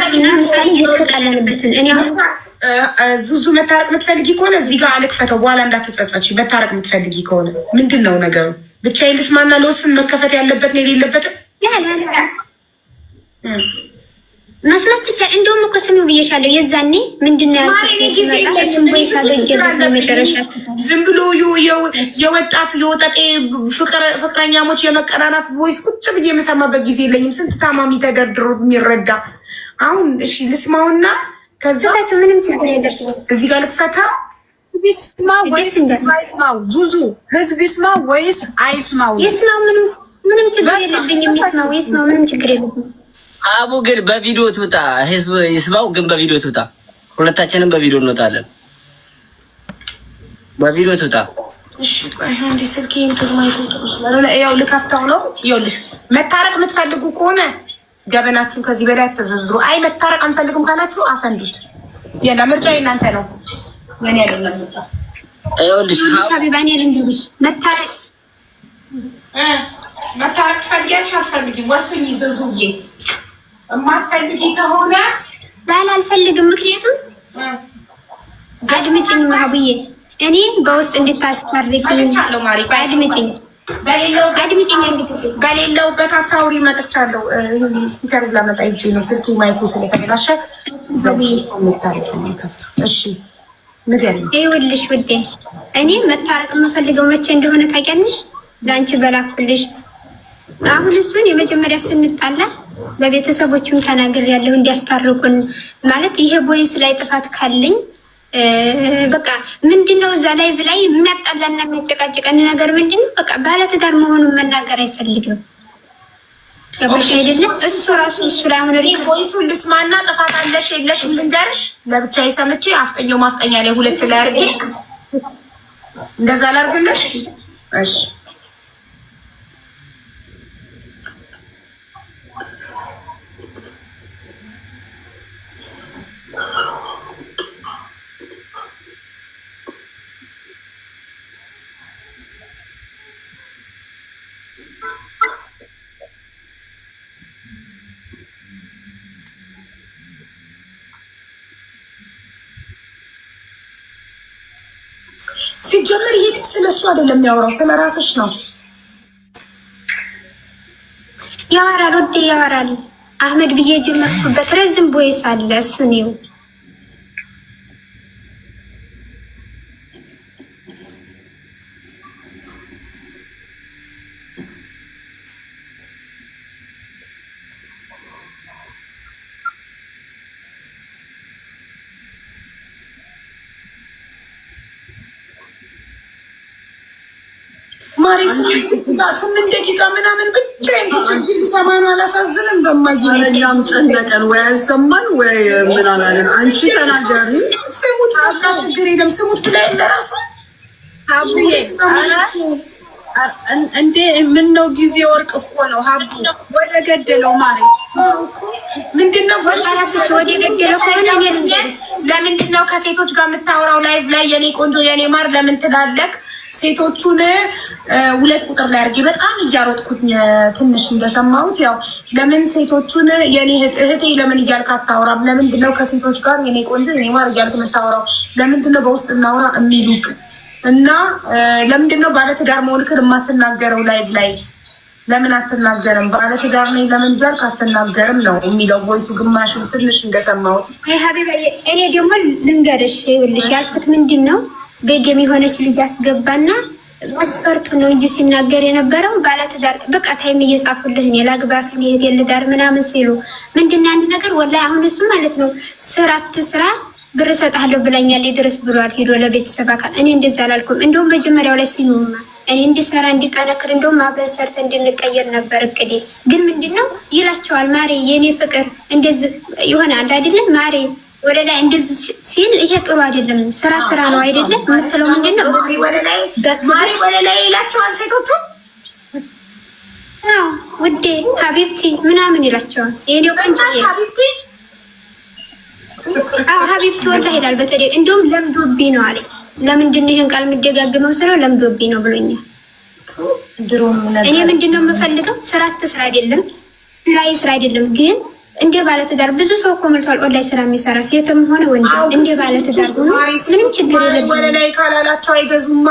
አውራችሁና ምሳሌ የተጣላንበትን እኔ አሁን ዙዙ መታረቅ የምትፈልጊ ከሆነ እዚህ ጋር አልክፈተው፣ በኋላ እንዳትጸጸች። መታረቅ የምትፈልጊ ከሆነ ምንድን ነው ነገሩ? ብቻዬን ልስማና ለወስን መከፈት ያለበት ነው የሌለበትም መስማት ትቻ። እንደውም እኮ ስሚው ብዬሻለሁ። የዛኔ ምንድነው ያልኩሽ? ሲመጣ እሱም ወይ ሳገጀበት መጨረሻ ዝም ብሎ የወጣት የወጠጤ ፍቅረኛሞች የመቀናናት ቮይስ ቁጭ ብዬ የምሰማበት ጊዜ የለኝም። ስንት ታማሚ ተደርድሮ የሚረዳ አሁን። እሺ ልስማውና ከዛ ምንም ችግር የለሽም። እዚህ ጋር ልክፈታ። ይስማው ወይስ አይስማው? ዙዙ ህዝብ ይስማው ወይስ አይስማው? ይስማው። ምንም ችግር የለብኝም። ይስማው ይስማው፣ ምንም ችግር የለብኝም። አቡ ግን በቪዲዮ ትውጣ፣ ህዝብ ይስማው ግን በቪዲዮ ትውጣ። ሁለታችንም በቪዲዮ እንወጣለን። በቪዲዮ ትውጣ። እሺ ቆይ አንዴ ስልኬን ተማይቶ ስለሆነ ያው ልከፍተው ነው። ይኸውልሽ መታረቅ የምትፈልጉ ከሆነ ገበናችሁን ከዚህ በላይ ተዘዝሩ። አይ መታረቅ አንፈልግም ካላችሁ አፈንዱት። የላ ምርጫ የእናንተ ነው። ምን ያለው ምርጫ? ይኸውልሽ ሀቢባኔ ልንገርሽ፣ መታረቅ ፈልጊያለሽ አትፈልጊም? ወስኝ ዘዙዬ። የማትፈልጊ ከሆነ አልፈልግም። ምክንያቱም አድምጭኝ ማህቡዬ፣ እኔ በውስጥ እንድታስታርቂኝ አድምጭኝ። በሌለውበት አታውሪ። መጥቻለሁ። ስፒከር ላመጣ ይዤ ነው። ስልክ ማይኩ ስለተበላሸ ታሪክ ከፍታ። እሺ ንገሪኝ። ይኸውልሽ ውዴ፣ እኔ መታረቅ የምፈልገው መቼ እንደሆነ ታውቂያለሽ? ለአንቺ በላኩልሽ። አሁን እሱን የመጀመሪያ ስንጣላ ለቤተሰቦችም ተናግሬያለሁ እንዲያስታርቁን። ማለት ይሄ ቦይስ ላይ ጥፋት ካለኝ በቃ ምንድነው እዛ ላይቭ ላይ የሚያጣላና የሚያጨቃጭቀን ነገር ምንድነው? በቃ ባለትዳር መሆኑን መናገር አይፈልግም። ገባሽ አይደለም? እሱ ራሱ እሱ ላይ አሁን ቮይሱን ልስማና ጥፋት አለሽ የለሽም ልንገርሽ። ለብቻዬ ሰምቼ አፍጠኛው ማፍጠኛ ላይ ሁለት ላይ አድርጌ እንደዛ ላድርግልሽ። እሺ ሲጀምር ይሄ ስለሱ አይደለም የሚያወራው፣ ስለራስሽ ነው ያወራል። ወዴ ያወራል። አህመድ ብዬ ጀመርኩበት ረዝም ቦይስ አለ። እሱ ነው ማሪ 8 ደቂቃ ምናምን ብቻ እንግዲህ ሰማኑ አላሳዝንም። በማይኛም ጨነቀን ወይ አልሰማን ወይ ምን አላለን። አንቺ ተናገሪ። ስሙት በቃ ችግር የለም። ስሙት ብላ ለራሱ ሀቡዬ እንዴ ምን ነው ጊዜ ወርቅ እኮ ነው። ሀቡ ወደ ገደለው ማሪ ምንድነው ወራስሽ ወደ ገደለው ከሆነ ለምንድነው ከሴቶች ጋር የምታወራው ላይቭ ላይ? የኔ ቆንጆ የኔ ማር ለምን ትላለክ? ሴቶቹን 2 ቁጥር ላይ አድርጌ በጣም እያሮጥኩኝ ትንሽ እንደሰማሁት ያው ለምን ሴቶቹን የኔ እህቴ ለምን እያልክ አታወራም? ለምንድነው ከሴቶች ጋር የኔ ቆንጆ የኔ ማር እያልክ የምታወራው? ለምንድነው በውስጥ እናውራ የሚሉክ? እና ለምንድነው ባለትዳር መሆንክን የማትናገረው? ላይቭ ላይ ለምን አትናገርም? ባለትዳር ነኝ ለምን እያልክ አትናገርም ነው የሚለው ቮይሱ። ግማሹ ትንሽ እንደሰማሁት። ሀቢባ እኔ ደግሞ ልንገርሽ፣ ይኸውልሽ ያልኩት ምንድን ነው ቤገም የሆነች ልጅ አስገባና መስፈርቱ ነው እንጂ ሲናገር የነበረው ባለትዳር በቃ ታይም እየጻፉልህ እኔ ላግባህ እኔ የልዳር ምናምን ሲሉ ምንድነው አንድ ነገር ወላሂ አሁን እሱ ማለት ነው ስራ ብር እሰጥሃለሁ ብላኛለች ድረስ ብሏል ሄዶ ለቤተሰብ አካል። እኔ እንደዛ አላልኩም። እንደውም መጀመሪያው ላይ ሲኑማ እኔ እንዲሰራ እንዲጠነክር እንደውም አብረን ሰርተን እንድንቀየር ነበር እቅዴ። ግን ምንድነው ይላቸዋል ማሬ የኔ ፍቅር እንደዚህ ይሆናል አይደለም ማሬ ወደ ላይ እንደዚህ ሲል ይሄ ጥሩ አይደለም። ስራ ነው አይደለም የምትለው ምንድነው? ማሪ ወደ ላይ ይላቸዋል ሴቶቹ። አዎ ውዴ ሀቢብቲ ምናምን ይላቸዋል። የኔው ቆንጆ ሀቢብቲ ሀቢብቲ ወላሂ ይላል። በተለይ እንደውም ለምዶብኝ ነው አለኝ። ለምንድነው ይሄን ቃል የምደጋግመው ስለው ለምዶብኝ ነው ብሎኛል። እኔ ምንድነው የምፈልገው ስራ አይደለም ግን እንደ ባለትዳር ብዙ ሰው እኮ ሞልቷል። ኦንላይን ስራ የሚሰራ ሴትም ሆነ ወንድ እንደ ባለትዳር ሆኖ ምንም ችግር የለም። ወለ ላይ ካላላቸው አይገዙማ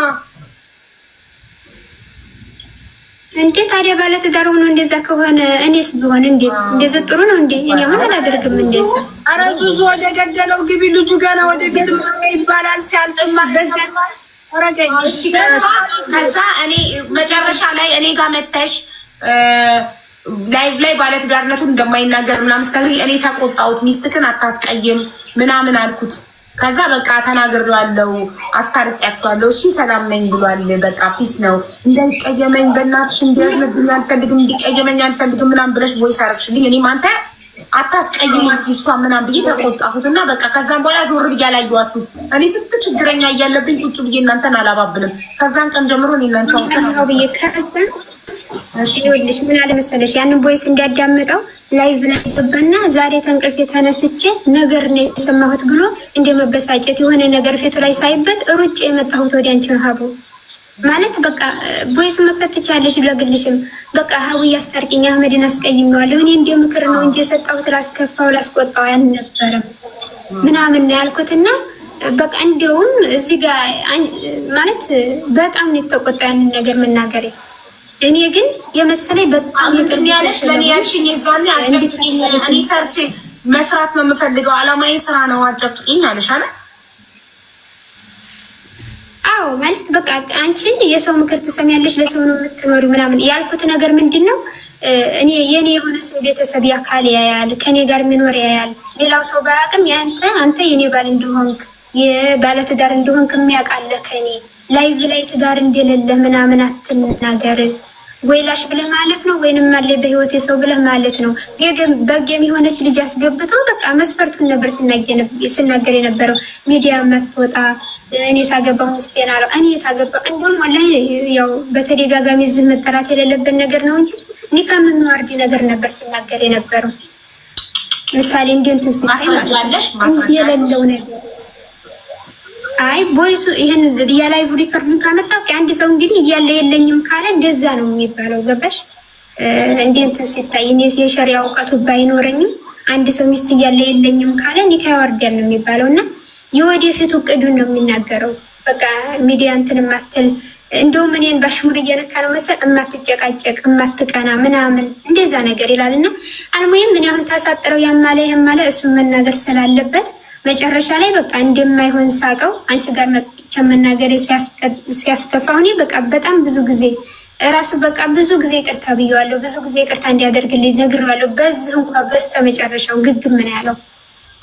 እንዴ ታዲያ ባለትዳር ሆኖ እንደዛ ከሆነ እኔስ ቢሆን እንዴት እንደዛ ጥሩ ነው እንዴ? እኔ ምን አላደርግም እንደዛ። ኧረ ዙዙ ወደ ገደለው ግቢ። ልጁ ገና ወደፊት ይባላል ሲያልፍማ አረጋኝ። እሺ ከዛ እኔ መጨረሻ ላይ እኔ ጋር መተሽ ላይቭ ላይ ባለትዳርነቱን እንደማይናገር ምናምን ስትነግሪኝ እኔ ተቆጣሁት። ሚስትክን አታስቀይም ምናምን አልኩት። ከዛ በቃ ተናግሬዋለሁ፣ አስታርቂያቸዋለሁ። እሺ ሰላም ነኝ ብሏል። በቃ ፒስ ነው። እንዳይቀየመኝ በእናትሽ እንዲያዝንብኝ አልፈልግም፣ እንዲቀየመኝ አልፈልግም ምናምን ብለሽ ቮይስ አደረግሽልኝ። እኔም አንተ አታስቀይማት ልጅቷ ምናምን ብዬ ተቆጣሁት እና በቃ ከዛም በኋላ ዞር ብዬ አላየኋችሁ። እኔ ስንት ችግረኛ እያለብኝ ቁጭ ብዬ እናንተን አላባብልም። ከዛን ቀን ጀምሮ እኔ እናንተ ብዬ ይኸውልሽ ምን አለ መሰለሽ ያንን ቮይስ እንዲያዳምጠው ላይቭ ላይ ገባና ዛሬ ተንቅልፍ የተነስቼ ነገር ነው የሰማሁት ብሎ እንደመበሳጨት የሆነ ነገር ፊቱ ላይ ሳይበት ሩጭ የመጣሁት ወደ አንቺ ነው ሀቡ ማለት በቃ ቮይስ መፈትቻለሽ ለግልሽም በቃ ሀቡ ያስታርቂኝ አህመድን አስቀይሜዋለሁ እኔ እንደ ምክር ነው እንጂ የሰጠሁት ላስከፋው ላስቆጣው አልነበረም ምናምን ያልኩትና በቃ እንደውም እዚህ ጋር ማለት በጣም ነው የተቆጣ ያንን ነገር መናገር እኔ ግን የመሰለኝ በጣም ይቅርታ ያለሽ ለኔ ያልሽኝ የዛኔ አጨቅጭኝ እኔ ሰርቼ መስራት ነው የምፈልገው አላማዬ ስራ ነው አጨቅጭኝ አለሽ አለ። አዎ ማለት በቃ አንቺ የሰው ምክር ትሰሚያለሽ ለሰው ነው የምትኖሪው ምናምን ያልኩት ነገር ምንድነው እኔ የኔ የሆነ ሰው ቤተሰብ ያካል ያያል ከኔ ጋር የሚኖር ያያል ሌላው ሰው ባያቅም አንተ የኔ ባል እንደሆንክ የባለትዳር እንደሆንክ የሚያውቃለ ከኔ ላይቭ ላይ ትዳር እንደሌለ ምናምን አትናገር ወይላሽ ብለህ ማለፍ ነው ወይንም ማለ በህይወት የሰው ብለህ ማለት ነው በገም የሆነች ልጅ አስገብቶ በቃ መስፈርቱን ነበር ሲናገር የነበረው ሚዲያ መጥቶጣ እኔ ታገባው ምስቴን አለው እኔ ታገባው እንደውም ወላሂ ያው በተደጋጋሚ ዝም መጠራት የሌለበት ነገር ነው እንጂ ኒካም የሚዋርድ ነገር ነበር ሲናገር የነበረው ምሳሌ እንደንትን ሲታይ ማለት የሌለው ነገር አይ ቦይሱ ይሄን የላይቭ ሪከርዱን ካመጣው አንድ ሰው እንግዲህ እያለ የለኝም ካለ እንደዛ ነው የሚባለው ገባሽ እንዴት ሲታይ እኔ የሸሪዓ እውቀቱ ባይኖረኝም አንድ ሰው ሚስት እያለ የለኝም ካለ ኒካ ያወርዳል ነው የሚባለውና የወደፊቱ ቅዱን ነው የሚናገረው በቃ ሚዲያ እንትን ማተል እንደውም እኔን ባሽሙር እየነካ ነው መሰል እማትጨቃጨቅ እማትቀና ምናምን እንደዛ ነገር ይላልና አልሙይም ምን ያሁን ታሳጥረው ያማለ እሱ መናገር ስላለበት መጨረሻ ላይ በቃ እንደማይሆን ሳቀው አንቺ ጋር መጥቼ መናገር ሲያስከፋው እኔ በቃ በጣም ብዙ ጊዜ ራሱ በቃ ብዙ ጊዜ ይቅርታ ብየዋለሁ ብዙ ጊዜ ይቅርታ እንዲያደርግልኝ ነግሬዋለሁ በዚህ እንኳን በስተመጨረሻው ግግም ምን ያለው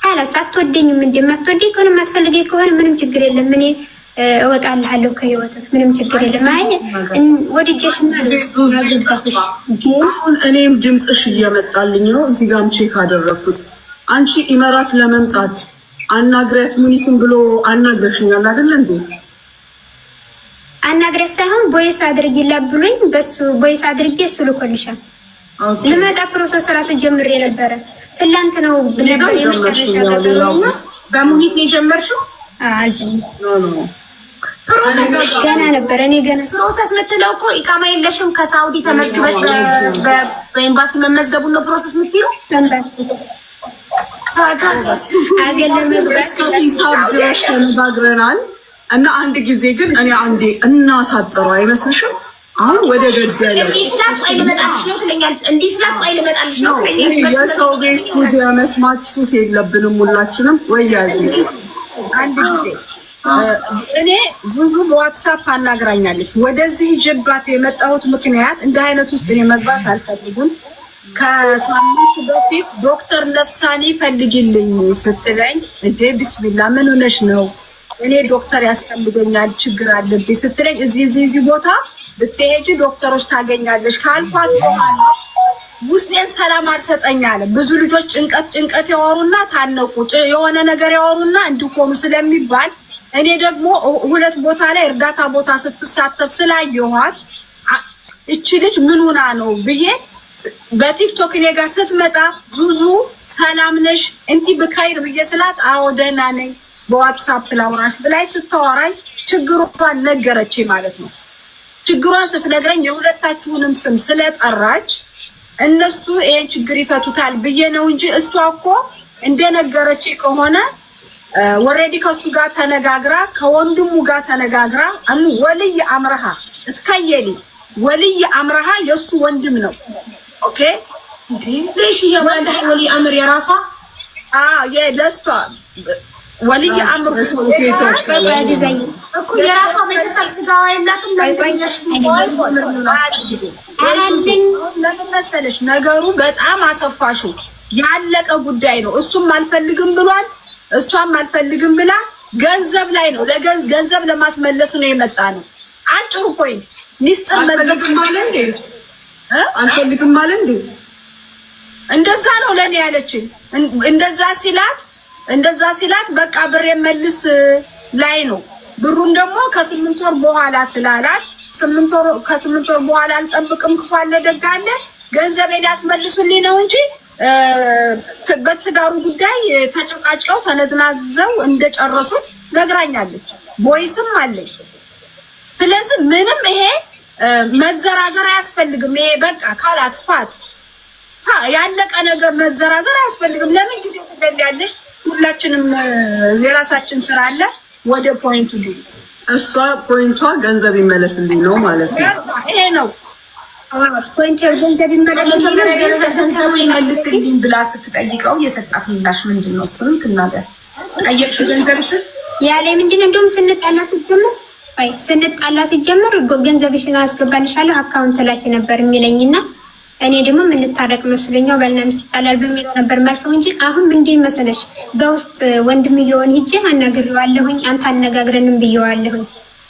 ካላስ አትወደኝም እንደማትወደኝ ከሆነ የማትፈልገኝ ከሆነ ምንም ችግር የለም እኔ እወጣልሃለሁ ከህይወትህ ምንም ችግር የለም አይ ወድጄሽ ማለት አሁን እኔም ድምጽሽ እየመጣልኝ ነው እዚህ ጋርም ቼክ አደረኩት አንቺ ኢመራት ለመምጣት አናግሪያት ሙኒትን ብሎ አናግረሽኛል አይደል እንዴ አናግሪያት ሳይሆን ቦይስ አድርጊላት ብሎኝ በሱ ቦይስ አድርጌ እሱ ልኮልሻል ለማጣ ፕሮሰስ ራሱ ጀምሬ ነበር ትላንት ነው ነበር የመጨረሻ ቀጠሮና በሙኒት ነው የጀመርሽው አልጀመርኩም ፕሮሰስ ገና ነበር እኔ ገና ፕሮሰስ የምትለው እኮ ኢቃማ የለሽም ከሳውዲ ተመዝግበሽ በኤምባሲ መመዝገቡ ነው ፕሮሰስ የምትይው ሂሳብ ድረስ ተነጋግረናል እና አንድ ጊዜ ግን እኔ አንዴ እናሳጥረው አይመስልሽም አሁን ወደ ገደለ የሰው ቤት ጉድ መስማት ሱስ የለብንም ሁላችንም ወያዚ አንድ ጊዜ እኔ ዙዙ በዋትስአፕ አናግራኛለች ወደዚህ ጅባት የመጣሁት ምክንያት እንደ አይነት ውስጥ እኔ መግባት አልፈልግም ከሳምንት በፊት ዶክተር ነፍሳኒ ፈልጊልኝ ስትለኝ እንዴ ቢስሚላ ምን ሆነሽ ነው እኔ ዶክተር ያስፈልገኛል ችግር አለብኝ ስትለኝ እዚህ ቦታ ብትሄጂ ዶክተሮች ታገኛለሽ ካልኳት በኋላ ውስጤን ሰላም አልሰጠኛለ ብዙ ልጆች ጭንቀት ያወሩና ታነቁ የሆነ ነገር ያወሩና እንዲቆሙ ስለሚባል እኔ ደግሞ ሁለት ቦታ ላይ እርዳታ ቦታ ስትሳተፍ ስላየኋት እቺ ልጅ ምን ሆና ነው ብዬ በቲክቶክ እኔ ጋር ስትመጣ ዙዙ ሰላም ነሽ እንቲ በካይር ብዬ ስላት አዎ ደህና ነኝ በዋትስአፕ ላውራሽ ብላይ ስታወራኝ ችግሯን ነገረች ማለት ነው ችግሯን ስትነግረኝ የሁለታችሁንም ስም ስለጠራች እነሱ ይሄን ችግር ይፈቱታል ብዬ ነው እንጂ እሷ እኮ እንደነገረች ከሆነ ወሬዲ ከሱ ጋር ተነጋግራ ከወንድሙ ጋር ተነጋግራ ወልይ አምረሃ እትከየሊ ወልይ አምረሃ የሱ ወንድም ነው። ኦኬ ليش هي واحدة ولي أمر يا راسها؟ ለሷ ወልይ አምር እኮ የራሷ ቤተሰብ ስጋዋ የላትም። ለምን መሰለሽ ነገሩ በጣም አሰፋሽው። ያለቀ ጉዳይ ነው። እሱም አልፈልግም ብሏል፣ እሷም አልፈልግም ብላ ገንዘብ ላይ ነው ገንዘብ ለማስመለስ ነው የመጣ ነው። አጭሩ ፖይንት ሚስጥር አልፈልግም ማለት እንዴ? አልፈልግም ማለት እንዴ? እንደዛ ነው ለኔ ያለችኝ። እንደዛ ሲላት በቃ ብር የመልስ ላይ ነው። ብሩን ደግሞ ከ8 ወር በኋላ ስላላት ከ8 ወር በኋላ አልጠብቅም ክፋለ ደጋለ ገንዘቤን ያስመልሱልኝ ነው እንጂ በትዳሩ ጉዳይ ተጨቃጭቀው ተነዝናዘው እንደጨረሱት ነግራኛለች። ቦይስም አለኝ። ስለዚህ ምንም ይሄ መዘራዘር አያስፈልግም። ይሄ በቃ ካላስፋት ያለቀ ነገር መዘራዘር አያስፈልግም። ለምን ጊዜ ትደልያለሽ? ሁላችንም የራሳችን ስራ አለ። ወደ ፖይንቱ ዲ እሷ ፖይንቷ ገንዘብ ይመለስልኝ ነው ማለት ነው። ይሄ ነው ፖይንቱ ገንዘብ ይመልስልኝ ብላ ስትጠይቀው የሰጣት ምላሽ ምንድን ነው? እሱንም ትናገር። ጠየቅሽ ገንዘብሽን ያለ ምንድነው? እንደውም ስንጣላ ሲጀምር ገንዘብሽን አስገባልሻለሁ አካውንት ላይ ነበር የሚለኝና እኔ ደግሞ የምንታረቅ መስሎኛው ባልና ሚስት ይጣላል በሚለው ነበር ማልፈው እንጂ አሁን ምንድን መሰለሽ በውስጥ ወንድምየውን ሂጄ አናግሬዋለሁኝ። አንተ አነጋግረንም ብየዋለሁኝ።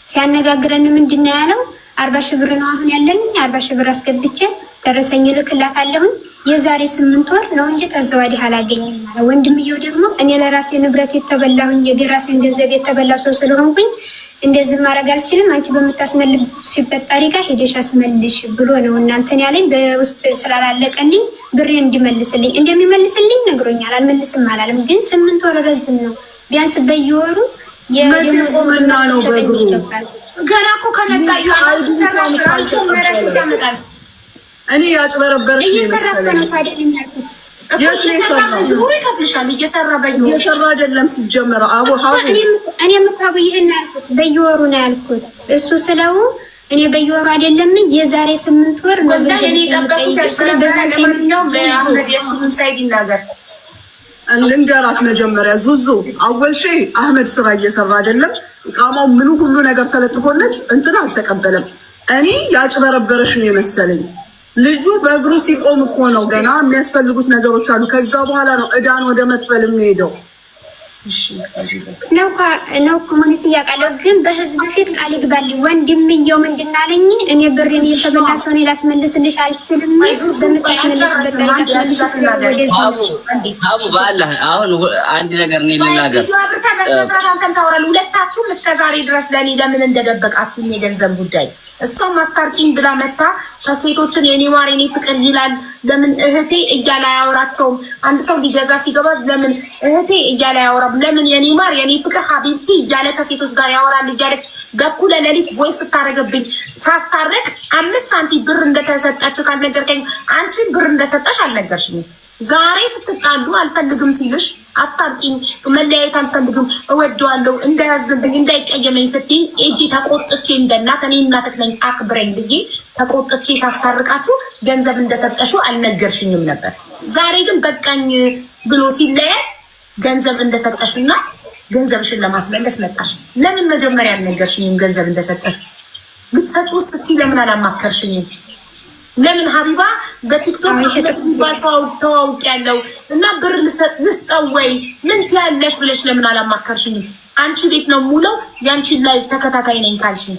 ሲያነጋግረን ምንድን ያለው 40 ሺህ ብር ነው አሁን ያለኝ። 40 ሺህ ብር አስገብቼ ደረሰኝ ልክላታለሁኝ። የዛሬ 8 ወር ነው እንጂ ተዘዋዲ አላገኝም ማለት። ወንድምየው ደግሞ እኔ ለራሴ ንብረት የተበላሁኝ የራሴን ገንዘብ የተበላው ሰው ስለሆንኩኝ እንደዚህ ማድረግ አልችልም። አንቺ በምታስመልሽበት ታሪካ ሄደሽ አስመልሽ ብሎ ነው እናንተን ያለኝ። በውስጥ ስላላለቀልኝ ብሬ እንደሚመልስልኝ ነግሮኛል። አልመልስም አላለም። ግን 8 ወር ረዝም ነው። ቢያንስ በየወሩ የደሞዝና ነው ይገባል። ገና እኮ ከመጣ እኔ ያጭበረበረሽ ነው መሰለኝ። እየሰራ አይደለም ሲጀመር አቡ ሀቡ እኔም እኮ ይሄን ያልኩት በየወሩ ነው ያልኩት። እሱ ስለው እኔ በየወሩ አይደለም የዛሬ 8 ወር ነው ልንገራት መጀመሪያ ዙዙ አወል ሺ አህመድ ስራ እየሰራ አይደለም። ኢቃማው ምኑ ሁሉ ነገር ተለጥፎለት እንትን አልተቀበለም። እኔ ያጭበረበረሽ ነው የመሰለኝ። ልጁ በእግሩ ሲቆም እኮ ነው ገና የሚያስፈልጉት ነገሮች አሉ። ከዛ በኋላ ነው እዳን ወደ መክፈል የሚሄደው። ነው ኮሚኒቲ ያቃለው። ግን በህዝብ ፊት ቃል ይግባልኝ። ወንድምየው ምንድን አለኝ? እኔ ብሬን የተበላ ሰው እኔ ላስመልስልሽ አልችልም። አቡ በአላህ አሁን አንድ ነገር እኔ ልናገር። ሁለታችሁም እስከዛሬ ድረስ ለእኔ ለምን እንደደበቃችሁኝ የገንዘብ ጉዳይ እሷም አስታርቂኝ ብላ መታ ከሴቶችን የኔ ማር የኔ ፍቅር ይላል። ለምን እህቴ እያለ አያወራቸውም? አንድ ሰው ሊገዛ ሲገባ ለምን እህቴ እያለ አያወራም? ለምን የኔ ማር የኔ ፍቅር ሀቢብቲ እያለ ከሴቶች ጋር ያወራል? እያለች በኩለ ሌሊት ቮይስ ስታደርግብኝ ሳስታርቅ 5 ሳንቲም ብር እንደተሰጠችው ካልነገርከኝ አንቺን ብር እንደሰጠሽ አልነገርሽኝም። ዛሬ ስትጣሉ አልፈልግም ሲልሽ አስታርቂኝ፣ መለያየት አልፈልግም፣ እወደዋለሁ፣ እንዳያዝንብኝ እንዳይቀየመኝ ስትይ እጂ ተቆጥቼ እንደናት እኔ እናትህ ነኝ አክብረኝ ብዬ ተቆጥቼ ሳስታርቃችሁ ገንዘብ እንደሰጠሽው አልነገርሽኝም ነበር። ዛሬ ግን በቃኝ ብሎ ሲለያይ ገንዘብ እንደሰጠሽና ገንዘብሽን ለማስመለስ መጣሽ። ለምን መጀመሪያ አልነገርሽኝም? ገንዘብ እንደሰጠሽ ልትሰጪው ስትይ ለምን አላማከርሽኝም? ለምን ሀቢባ በቲክቶክ ተዋውቅ ያለው እና ብር ልስጠው ወይ ምን ትያለሽ ብለሽ ለምን አላማከርሽኝም? አንቺ ቤት ነው ሙለው ያንቺን ላይፍ ተከታታይ ነኝ ካልሽኝ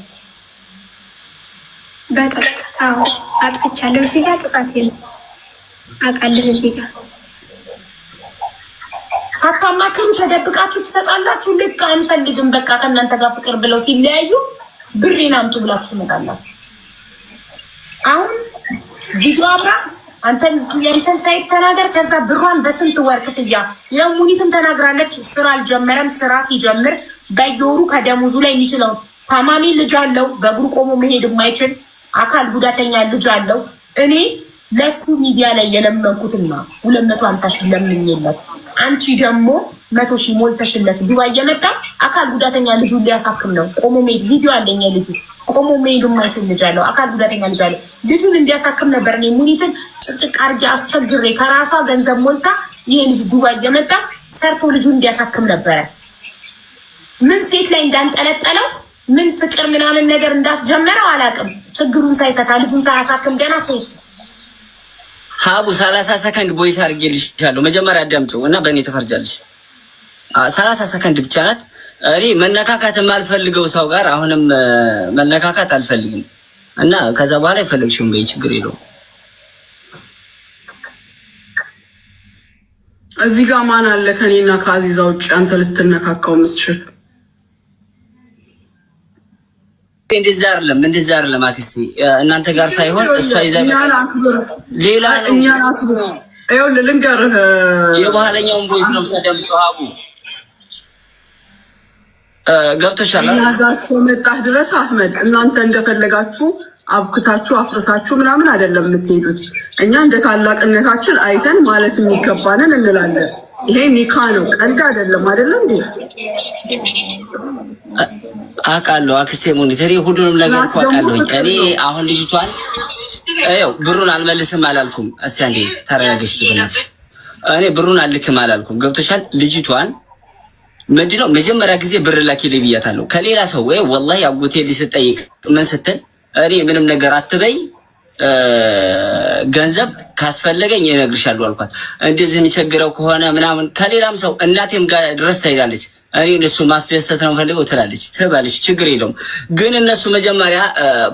በጣም አጥፍቻለሁ። እዚህ ጋር ጥፋት የለም አውቃለሁ። እዚህ ጋር ሳታማክሩ ተደብቃችሁ ትሰጣላችሁ። ልክ አንፈልግም በቃ ከእናንተ ጋር ፍቅር ብለው ሲለያዩ ብሬን አምጡ ብላችሁ ትመጣላችሁ። አሁን ቪዲዮ አብራ አንተን የእንትን ሳይት ተናገር። ከዛ ብሯን በስንት ወር ክፍያ የሙኒትም ተናግራለች። ስራ አልጀመረም። ስራ ሲጀምር በየወሩ ከደሞዙ ላይ የሚችለው ታማሚ ልጅ አለው፣ በእግሩ ቆሞ መሄድ የማይችል አካል ጉዳተኛ ልጅ አለው። እኔ ለሱ ሚዲያ ላይ የለመንኩትና 250 ሺህ ለምኝለት አንቺ ደግሞ 100 ሺህ ሞልተሽለት ዱባይ የመጣ አካል ጉዳተኛ ልጁን ሊያሳክም ነው። ቆሞ ሜድ ቪዲዮ አለኝ ልጁ ቆሞ ሜድ ማይችል ልጅ አለው። አካል ጉዳተኛ ልጅ አለው። ልጁን እንዲያሳክም ነበር እኔ ሙኒትን ጭቅጭቅ አድርጌ አስቸግሬ ከራሷ ገንዘብ ሞልታ ይሄ ልጅ ዱባይ የመጣ ሰርቶ ልጁን እንዲያሳክም ነበረ። ምን ሴት ላይ እንዳንጠለጠለው ምን ፍቅር ምናምን ነገር እንዳስጀመረው አላውቅም። ችግሩን ሳይፈታ ልጁን ሳያሳክም ገና ሴት ሀቡ 30 ሰከንድ ቦይስ አድርጌልሻለሁ። መጀመሪያ አዳምጪው እና በእኔ ተፈርጃለሽ። 30 ሰከንድ ብቻ ናት። እኔ መነካካት የማልፈልገው ሰው ጋር አሁንም መነካካት አልፈልግም እና ከዛ በኋላ የፈለግሽውን በይ፣ ችግር የለውም። እዚህ ጋር ማን አለ ከኔና ከአዚዛ ውጭ አንተ ልትነካካው ምስችል? እንደዛ አይደለም አክስቴ፣ እናንተ ጋር ሳይሆን እሷ ይዛ ሌላ እኛ ራሱ ይኸው ልንገርህ፣ የበኋለኛውን ቦይስ ነው ተደምጠው ሀቡ ገብቶሻል። እኛ ጋር መጣህ ድረስ አህመድ፣ እናንተ እንደፈለጋችሁ አብክታችሁ አፍርሳችሁ ምናምን አይደለም የምትሄዱት። እኛ እንደ ታላቅነታችን አይተን ማለት የሚገባንን እንላለን። ይሄ ኒካ ነው፣ ቀልድ አይደለም። አይደለም እንዴ? አውቃለሁ አክስቴ ሞኒተሪ ሁሉንም ነገር እኮ አውቃለሁ። እኔ አሁን ልጅቷን አየው ብሩን አልመልስም አላልኩም። እስኪ አንዴ ተረጋግሽ ትበናት። እኔ ብሩን አልክም አላልኩም። ገብቶሻል። ልጅቷን ምንድነው መጀመሪያ ጊዜ ብር ላኪልኝ ብያታለሁ ከሌላ ሰው ወይ ወላሂ አጎቴ ሊስጠይቅ ምን ስትል እኔ ምንም ነገር አትበይ ገንዘብ ካስፈለገኝ እነግርሻለሁ አልኳት። እንደዚህ የሚቸግረው ከሆነ ምናምን ከሌላም ሰው እናቴም ጋር ድረስ ትሄዳለች። እኔ እነሱ ማስደሰት ነው ፈልገው ትላለች ትባለች፣ ችግር የለውም። ግን እነሱ መጀመሪያ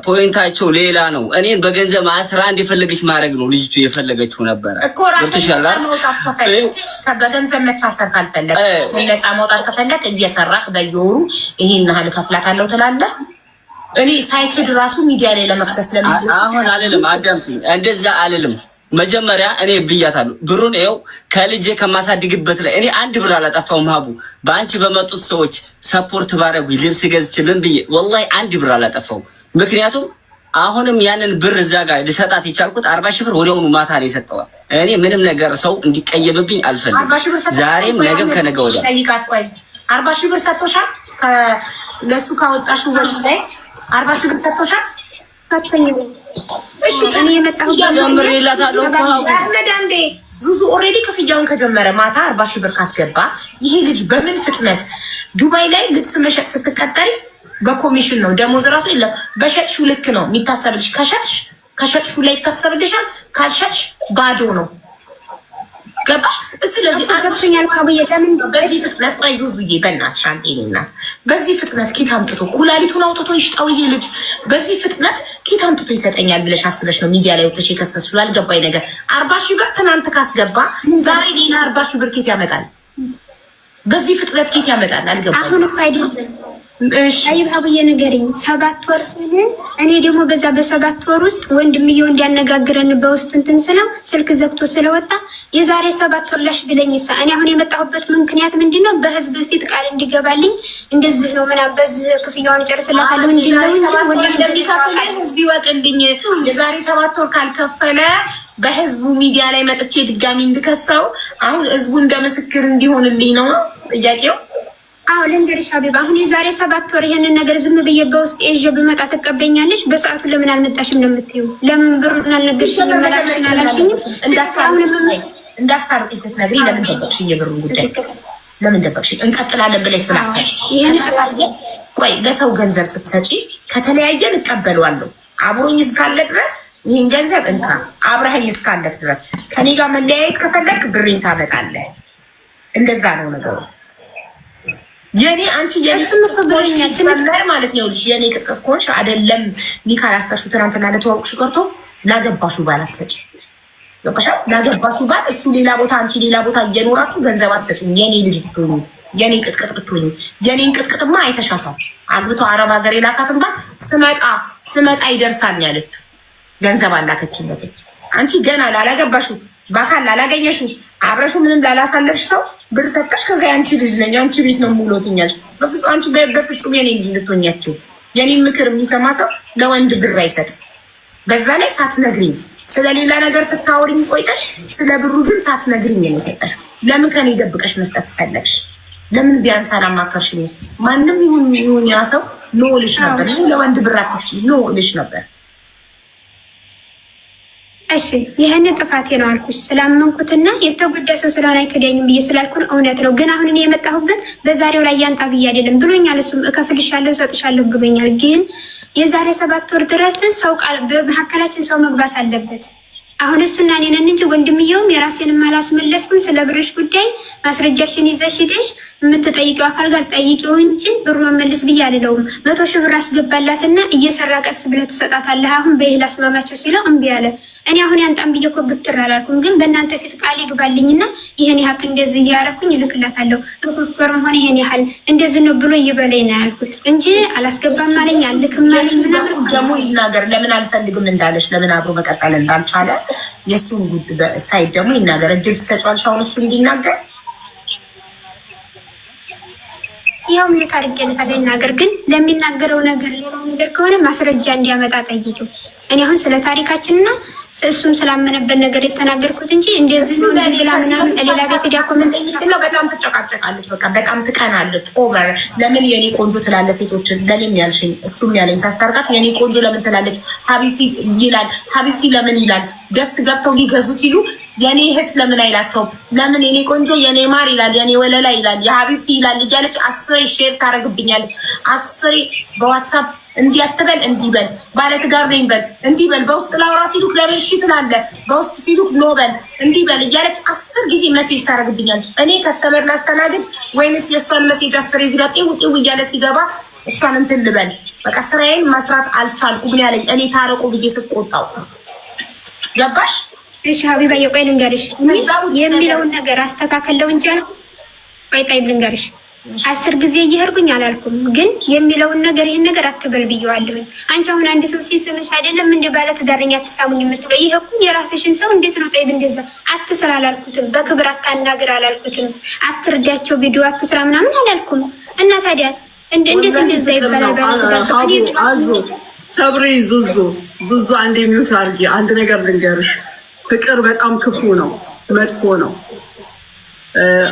ፖይንታቸው ሌላ ነው። እኔን በገንዘብ አስራ አንድ የፈለገች ማድረግ ነው ልጅቱ የፈለገችው ነበረ እኮ በገንዘብ መታሰር ካልፈለግ ነፃ መውጣት ከፈለግ እየሰራክ በየወሩ ይሄን ያህል ከፍላታለሁ ትላለህ። እኔ ሳይክድ ራሱ ሚዲያ ላይ ለመክሰስ አሁን አልልም። አዳምጪኝ፣ እንደዛ አልልም። መጀመሪያ እኔ ብያታለሁ ብሩን ይኸው ከልጄ ከማሳድግበት ላይ እኔ አንድ ብር አላጠፋውም። ሀቡ በአንቺ በመጡት ሰዎች ሰፖርት ባረጉኝ ልብስ ገዝቼ ምን ብዬ ወላሂ አንድ ብር አላጠፋውም። ምክንያቱም አሁንም ያንን ብር እዛ ጋር ልሰጣት የቻልኩት 40 ሺህ ብር ወዲያውኑ ማታ ነው የሰጠዋል። እኔ ምንም ነገር ሰው እንዲቀየምብኝ አልፈልግም። ዛሬም ነገም ከነገ ወዲያ 40 ሺህ ብር ሰጥቶሻል። ለሱ ካወጣሽው ወጪ ላይ 40 ሺህ ብር ሰጥቶሻል። እሺ እኔ የመጣሁት ጀምሬላታለሁ እኮ አንዴ ዙዙ ኦልሬዲ ክፍያውን ከጀመረ ማታ 40 ሺህ ብር ካስገባ ይሄ ልጅ በምን ፍጥነት ዱባይ ላይ ልብስ መሸጥ ስትቀጠሪ በኮሚሽን ነው ደሞዝ ራሱ የለም። በሸጥሽው ልክ ነው የሚታሰብልሽ። ከሸጥሽው ላይ ይታሰብልሻል። ካልሸጥሽ ባዶ ነው። ገባሽ? ስለዚህ አገብኛል ካብዬ ለምን በዚህ ፍጥነት ቆይ ዙዙዬ በእናትሽ አንዴ ነና በዚህ ፍጥነት ኬት አምጥቶ ኩላሊቱን አውጥቶ ይሽጣው ይሄ ልጅ በዚህ ፍጥነት ኬት አምጥቶ ይሰጠኛል ብለሽ አስበሽ ነው ሚዲያ ላይ ወጥተሽ የከሰስሽው? አልገባኝ ነገር 40 ሺህ ብር ትናንት ካስገባ ዛሬ ሌላ 40 ሺህ ብር ኬት ያመጣል? በዚህ ፍጥነት ኬት ያመጣል? አልገባኝ። አሁን እኮ አይደለም። እሺ አይብ አብዬ ንገሪኝ። 7 ወር ስለ እኔ ደግሞ በዛ በ7 ወር ውስጥ ወንድምየው እንዲያነጋግረን በውስጥ እንትን ስለው ስልክ ዘግቶ ስለወጣ የዛሬ 7 ወር ላሽ ብለኝሳ እኔ አሁን የመጣሁበት ምክንያት ምንድነው? በህዝብ ፊት ቃል እንዲገባልኝ እንደዚህ ነው ምናምን በዚህ ክፍያውን ጨርስላታለሁ እንዲለው እንጂ ወንድም እንደሚከፍል ህዝብ ይወቅልኝ። የዛሬ 7 ወር ካልከፈለ በህዝቡ ሚዲያ ላይ መጥቼ ድጋሚ እንድከሰው አሁን ህዝቡ እንደምስክር እንዲሆንልኝ ነው ጥያቄው። አዎ ልንገርሽ ሀቢባ፣ አሁን የዛሬ 7 ወር ይሄንን ነገር ዝም ብዬ በውስጥ ይዤ ብመጣ ትቀበኛለሽ? በሰዓቱ ለምን አልመጣሽም ነው የምትይው? ለምን ብሩን አልነገርሽኝም? መላክሽን አላልሽኝም? እንዳስታርቂ ስትነግሪኝ ለምን ደበቅሽኝ? የብሩን ጉዳይ ለምን ደበቅሽኝ? እንቀጥላለን ብለሽ ስላሰብሽ ይሄን ቆይ ለሰው ገንዘብ ስትሰጪ ከተለያየን እቀበለዋለሁ። አብሮኝ እስካለ ድረስ ይህን ገንዘብ እንካ፣ አብረኸኝ እስካለህ ድረስ ከኔ ጋር መለያየት ከፈለግ ብሬን ታመጣለህ። እንደዛ ነው ነገሩ። የኔ አንቺ የኔ ማለት ነው ልጅ የኔ ቅጥቅጥ ኮንሽ አይደለም። ኒካ ያስተሹ ትናንትና ለተዋወቅሽ ቀርቶ ላገባሹ ባል አትሰጪ። ገባሽ? ላገባሹ ባል እሱ ሌላ ቦታ አንቺ ሌላ ቦታ እየኖራችሁ ገንዘብ አትሰጪም። የኔ ልጅ ብትሆኚ የኔ ቅጥቅጥ ብትሆኚ የኔን ቅጥቅጥማ አይተሻታል። አግብቶ አረብ ሀገር የላካትን ባል ስመጣ ይደርሳል ያለችው ገንዘብ አላከችለት። አንቺ ገና ላላገባሹ በአካል ላላገኘሹ አብረሹ ምንም ላላሳለፍሽ ሰው ብር ሰጠሽ። ከዛ አንቺ ልጅ ነኝ አንቺ ቤት ነው ሙሉትኛል። በፍጹም አንቺ በፍጹም የኔ ልጅ ልትሆኛችሁ። የኔን ምክር የሚሰማ ሰው ለወንድ ብር አይሰጥ። በዛ ላይ ሳትነግሪኝ ስለሌላ ነገር ስታወሪኝ ቆይተሽ ስለ ብሩ ግን ሳትነግሪኝ ነው የሰጠሽው። ለምን ከኔ ደብቀሽ መስጠት ፈለግሽ? ለምን ቢያንስ አላማከርሽኝ? ማንም ይሁን ያ ሰው ኖ ልሽ ነበር። ለወንድ ብር አትስጪ ኖ ልሽ ነበር። እሺ ይሄን ጥፋቴ ነው አልኩሽ ስላመንኩትና የተጎዳ ሰው ስለሆነ አይከዳኝም ብዬ ስላልኩን እውነት ነው። ግን አሁን እኔ የመጣሁበት በዛሬው ላይ ያንጣ ብዬ አይደለም ብሎኛል። እሱም እከፍልሻለሁ እሰጥሻለሁ ብሎኛል። ግን የዛሬ 7 ወር ድረስ ሰው በመካከላችን ሰው መግባት አለበት። አሁን እሱና እኔ ነን እንጂ ወንድምየውም የራሴንም አላስመለስኩም። ስለ ብርሽ ጉዳይ ማስረጃሽን ይዘሽ ሂደሽ የምትጠይቂው አካል ጋር ጠይቂው እንጂ ብሩ መመልስ ብዬ አልለውም። 100 ሺህ ብር አስገባላትና እየሰራ ቀስ ብለህ ትሰጣታለህ አሁን በይህ ላስማማቸው ሲለው እምቢ አለ። እኔ አሁን ያንጣም ብዬ እኮ ግትር አላልኩም። ግን በእናንተ ፊት ቃል ይግባልኝና ይሄን ያህል እንደዚህ እያደረኩኝ እልክላታለሁ በሶስት ወርም ሆነ ይሄን ያህል እንደዚህ ነው ብሎ ይበለኝ ነው ያልኩት እንጂ አላስገባም አለኝ አልክም አለኝ ምናምን ደግሞ ይናገር። ለምን አልፈልግም እንዳለሽ ለምን አብሮ መቀጠል እንዳልቻለ የእሱን ሳይድ ደግሞ ይናገር። እድል ትሰጫዋለሽ አሁን እሱ እንዲናገር። ያው ምን ታርጌ ልናገር ግን ለሚናገረው ነገር ሌላው ነገር ከሆነ ማስረጃ እንዲያመጣ ጠይቂው። እኔ አሁን ስለ ታሪካችንና እሱም ስላመነበት ነገር የተናገርኩት እንጂ እንደዚህ ነው ሌላ ምናምን ሌላ ቤት ሄዳ ኮሜንት ነው። በጣም ትጨቃጨቃለች፣ በቃ በጣም ትቀናለች። ኦቨር ለምን የኔ ቆንጆ ትላለ ሴቶችን ለኔም ያልሽኝ እሱም ያለኝ ሳስታርቃት የኔ ቆንጆ ለምን ትላለች? ሀቢብቲ ይላል፣ ሀቢብቲ ለምን ይላል? ገስት ገብተው ሊገዙ ሲሉ የኔ እህት ለምን አይላቸውም? ለምን የኔ ቆንጆ የኔ ማር ይላል፣ የኔ ወለላ ይላል፣ የሀቢብቲ ይላል እያለች 10 ሼር ታደርግብኛለች። 10 በዋትሳፕ እንዲህ አትበል እንዲህ በል ባለትዳር ነኝ በል እንዲህ በል በውስጥ ላውራ ሲሉክ ለምን እሺ ትላለህ? በውስጥ ሲሉክ ኖ በል እንዲህ በል እያለች 10 ጊዜ ሜሴጅ ታደርግብኛለች። እኔ ከስተመር ላስተናግድ ወይንስ የእሷን ሜሴጅ 10 እዚህ ጋር ጤው እያለ ሲገባ እሷን እንትን ልበል? በቃ ስራዬን መስራት አልቻልኩም ነው ያለኝ። እኔ ታረቁ ብዬ ስቆጣው ገባሽ? እሺ ሀቢባ የቆይ ልንገርሽ የሚለውን ነገር አስተካከለው እንጂ ቆይ ጣይብ ልንገርሽ 10 ጊዜ እየሄድኩኝ አላልኩም። ግን የሚለውን ነገር ይሄን ነገር አትበል ብየዋለሁኝ። አንቺ አሁን አንድ ሰው ሲስምሽ አይደለም እንደ ባለ ትዳርኛ አትሳሙኝ የምትለው ይሄ እኮ የራስሽን ሰው እንዴት ነው ጣይብ እንደዛ አትስራ አላልኩትም። በክብር አታናግር አላልኩትም። አትርዳቸው ቪዲዮ አትስራ ምናምን አላልኩም። እና ታዲያ እንደዛ ይባላል ባለ ትዳር ሰው አዙ ሰብሪ ዙዙ አንዴ ሚውት አድርጊ። አንድ ነገር ልንገርሽ፣ ፍቅር በጣም ክፉ ነው፣ መጥፎ ነው።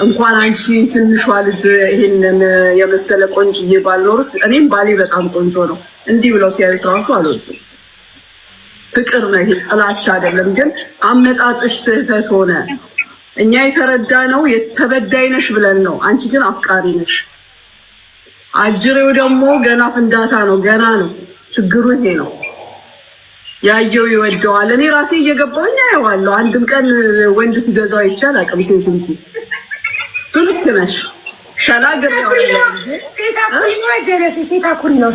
እንኳን አንቺ ትንሿ ልጅ ይሄንን የመሰለ ቆንጆዬ ባልኖርስ እኔም ባሌ በጣም ቆንጆ ነው እንዲህ ብለው ሲያዩት ራሱ አልወድም። ፍቅር ነው ይሄ፣ ጥላቻ አይደለም። ግን አመጣጥሽ ስህተት ሆነ። እኛ የተረዳነው የተበዳይ ነሽ ብለን ነው፣ አንቺ ግን አፍቃሪ ነሽ። አጅሬው ደግሞ ገና ፍንዳታ ነው፣ ገና ነው። ችግሩ ይሄ ነው። ያየው ይወደዋል። እኔ ራሴ እየገባሁኝ አየዋለሁ። አንድም ቀን ወንድ ሲገዛው አይቻል አቅም ሴት እንጂ ትልክ ነሽ ተናገር ነው። ሴት አኩሪ ነው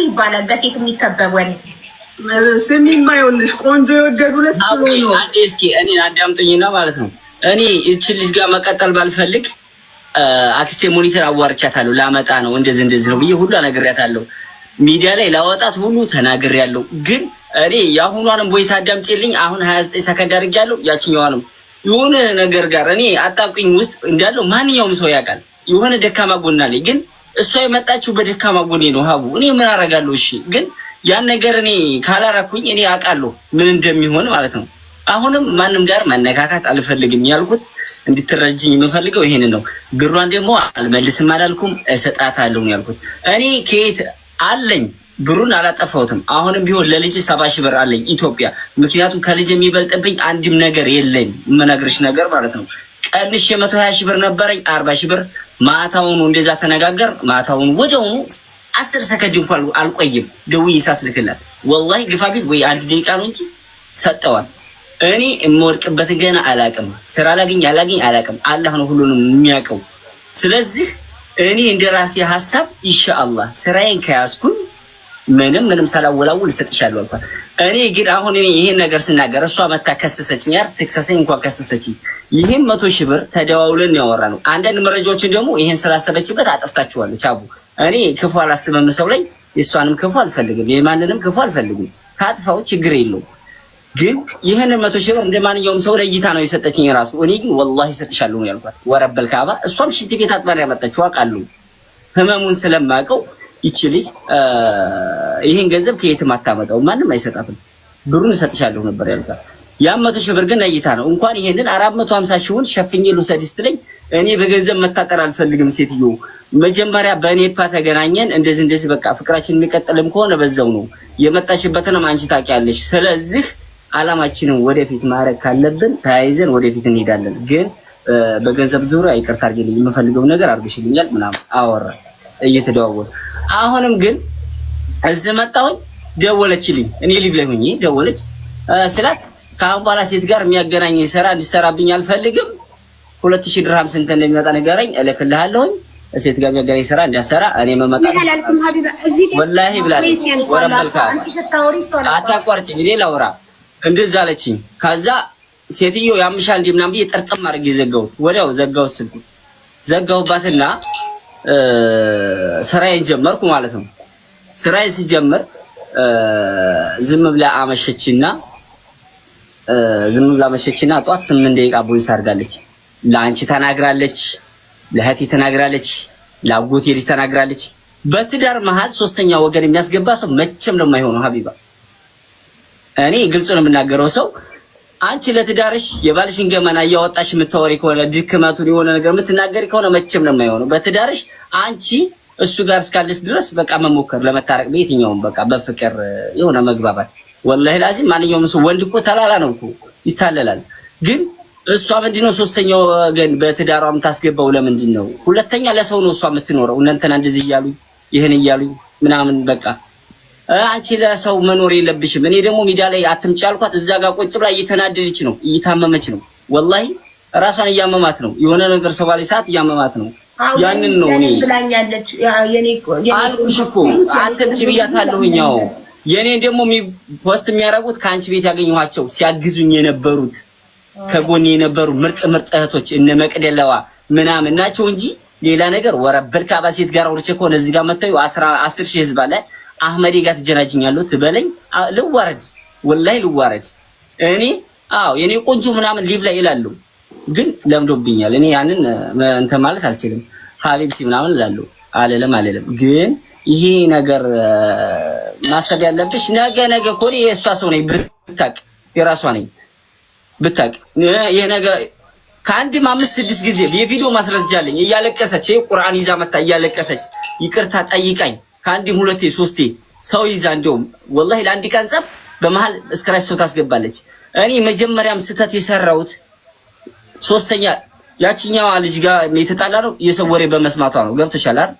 ይባላል። በሴት የሚከበብ ወንድ ስሚማ፣ ይኸውልሽ ቆንጆ የወደዱለት ችሎ ነው። አንዴ እስኪ እኔ አዳምጡኝና ማለት ነው። እኔ እቺን ልጅ ጋር መቀጠል ባልፈልግ አክስቴ ሞኒተር አዋርቻታለሁ። ላመጣ ነው እንደዚህ ነው ብዬ ሁሉ አነግሬያታለሁ። ሚዲያ ላይ ላወጣት ሁሉ ተናግሬያለሁ። ግን እኔ የአሁኗንም ቦይስ አዳምጪልኝ። አሁን 29 ሰከንድ አድርጌያለሁ። ያችኛዋንም የሆነ ነገር ጋር እኔ አጣብቂኝ ውስጥ እንዳለው ማንኛውም ሰው ያውቃል። የሆነ ደካማ ጎና ላይ ግን እሷ የመጣችው በደካማ ጎኔ ነው። ሀቡ እኔ ምን አደርጋለሁ? እሺ ግን ያን ነገር እኔ ካላረኩኝ እኔ አውቃለሁ ምን እንደሚሆን ማለት ነው። አሁንም ማንም ጋር መነካካት አልፈልግም ያልኩት እንድትረጅኝ የምፈልገው ይሄንን ነው። ብሯን ደግሞ አልመልስም አላልኩም፣ እሰጣታለሁ ያልኩት እኔ ከየት አለኝ ብሩን አላጠፋሁትም። አሁንም ቢሆን ለልጅ 70 ሺህ ብር አለኝ ኢትዮጵያ። ምክንያቱም ከልጅ የሚበልጥብኝ አንድም ነገር የለኝ። የምነግርሽ ነገር ማለት ነው። ቀንሽ 120 ሺህ ብር ነበረኝ 40 ሺህ ብር ማታውኑ እንደዛ ተነጋገር። ማታውኑ ወዲያውኑ 10 ሰከንድ እንኳን አልቆይም ደውዬ ሳስልክላት ወላሂ ግፋቢል ወይ 1 ደቂቃ ነው እንጂ ሰጠዋል። እኔ የምወድቅበት ገና አላቅም። ስራ አላገኝ አላቅም። አላህ ነው ሁሉንም የሚያውቀው። ስለዚህ እኔ እንደራሴ ሐሳብ ኢንሻአላህ ስራዬን ከያዝኩኝ ምንም ሳላወላውል እሰጥሻለሁ አልኳት። እኔ ግን አሁን እኔ ይሄን ነገር ስናገር እሷ መታ ከሰሰችኝ። ያር ተክሰሰኝ እንኳን ከሰሰችኝ። ይሄን 100 ሺህ ብር ተደዋውለን ያወራነው። አንዳንድ መረጃዎችን ደግሞ ይሄን ስላሰበችበት አጠፍታችኋለች። አቡ እኔ ክፉ አላስብም ሰው ላይ፣ የእሷንም ክፉ አልፈልግም፣ የማንንም ክፉ አልፈልግም። ካጥፋው ችግር የለውም። ግን ይሄን 100 ሺህ ብር እንደማንኛውም ሰው ለይታ ነው የሰጠችኝ ራሱ። እኔ ግን ወላሂ እሰጥሻለሁ ነው ያልኳት። ወረበል ካባ እሷም ሽንት ቤት አጥባን ያመጣችው አውቃለሁ። ህመሙን ስለማውቀው ይቺ ልጅ ይሄን ገንዘብ ከየትም አታመጣው፣ ማንም አይሰጣትም። ብሩን እሰጥሻለሁ ነበር ያልኳት። ያ 100 ሺህ ብር ግን ለይታ ነው እንኳን ይሄንን 450 ሺውን ሸፍኜ ልውሰድ ስትለኝ እኔ በገንዘብ መታጠር አልፈልግም ሴትዮ፣ መጀመሪያ በኔፓ ተገናኘን እንደዚህ በቃ ፍቅራችን የሚቀጥልም ከሆነ በዛው ነው የመጣሽበትንም አንቺ ታውቂያለሽ። ስለዚህ አላማችንን ወደፊት ማድረግ ካለብን ተያይዘን ወደፊት እንሄዳለን። ግን በገንዘብ ዙሪያ ይቅርታ አድርጊልኝ፣ የምፈልገው ነገር አድርግሽልኛል ምናምን አወራ እየተደዋወለ። አሁንም ግን እዚህ መጣሁኝ፣ ደወለችልኝ። እኔ ሊቭ ላይ ሆኜ ደወለች ስላት ከአሁን በኋላ ሴት ጋር የሚያገናኝ ስራ እንዲሰራብኝ አልፈልግም። 2000 ድርሃም ስንት እንደሚመጣ ንገረኝ እልክልሃለሁኝ። ሴት ጋር የሚያገናኝ ስራ እንዲያሰራ እኔ መመጣ ወላሂ ብላለች። ወረበልካ አታቋርጭ እንግዲህ ላውራ እንደዛ አለችኝ። ከዛ ሴትዮ ያምሻል እንዴ ምናምን ብዬ ጠርቅም አድርጌ ዘጋሁት። ወዲያው ዘጋሁት፣ ስልኩ ዘጋሁባትና ስራዬን ጀመርኩ ማለት ነው። ስራዬን ሲጀምር ዝም ብላ አመሸችና ጧት 8 ደቂቃ ቦይስ አድርጋለች። ለአንቺ ተናግራለች፣ ለእህቴ ተናግራለች፣ ለአጎቴ ልጅ ተናግራለች። በትዳር መሃል ሶስተኛ ወገን የሚያስገባ ሰው መቼም ነው የማይሆነው ሀቢባ። እኔ ግልጽ ነው የምናገረው። ሰው አንቺ ለትዳርሽ የባልሽን ገመና እያወጣሽ የምታወሪ ከሆነ ድክመቱን የሆነ ነገር የምትናገሪ ከሆነ መቼም ነው የማይሆነው። በትዳርሽ አንቺ እሱ ጋር እስካለች ድረስ በቃ መሞከር ለመታረቅ በየትኛውም በቃ በፍቅር የሆነ መግባባት። ወላሂ ላዚም ማንኛውም ሰው ወንድ እኮ ተላላ ነው እኮ ይታለላል። ግን እሷ ምንድነው ሶስተኛው ወገን በትዳሯ የምታስገባው ለምንድን ነው? ሁለተኛ ለሰው ነው እሷ የምትኖረው። እናንተና እንደዚህ እያሉ ይሄን እያሉ ምናምን በቃ አንቺ ለሰው መኖር የለብሽም። እኔ ደግሞ ሚዲያ ላይ አትምጪ አልኳት። እዛ ጋር ቁጭ ብላ እየተናደደች ነው፣ እየታመመች ነው። ወላሂ ራሷን እያመማት ነው። የሆነ ነገር ሰው ባለ ሰዓት እያመማት ነው። ያንን ነው እኔ ብላኛለች። አልኩሽ እኮ አትምጪ ብያታለሁኝ። አዎ የኔን ደግሞ ፖስት የሚያደርጉት ከአንቺ ቤት ያገኘኋቸው ሲያግዙኝ የነበሩት ከጎኔ የነበሩ ምርጥ እህቶች እነ መቅደላዋ ምናምን ናቸው እንጂ ሌላ ነገር ወረበል ካባ ሴት ጋር ወርቼ ከሆነ እዚህ ጋር መጣዩ 10 ሺህ ህዝብ አለ። አህመዴ ጋር ትጀናጅኛለሁ ትበለኝ ልዋረድ፣ ወላሂ ልዋረድ። እኔ የኔ ቆንጆ ምናምን ሊቭ ላይ ይላሉ፣ ግን ለምዶብኛል። እኔ ያንን እንትን ማለት አልችልም። ሀቢብቲ ምናምን እላለሁ አለለም። ግን ይሄ ነገር ማሰብ ያለብሽ ነገ እኮ እኔ የእሷ ሰው ነኝ ብታቅ፣ የራሷ ነኝ ብታቅ። ይሄ ነገር ከአንድም 5-6 ጊዜ የቪዲዮ ማስረጃ አለኝ። እያለቀሰች ቁርአን ይዛ መጣ እያለቀሰች ይቅርታ ጠይቃኝ ከአንድም 2-3 ሰው ይዛ እንደውም ወላሂ ለአንድ ቀን ጸብ በመሃል እስክራች ሰው ታስገባለች። እኔ መጀመሪያም ስህተት የሰራሁት ሶስተኛ ያቺኛዋ ልጅ ጋር የተጣላ ነው የሰው ወሬ በመስማቷ ነው። ገብቶሻል አይደል?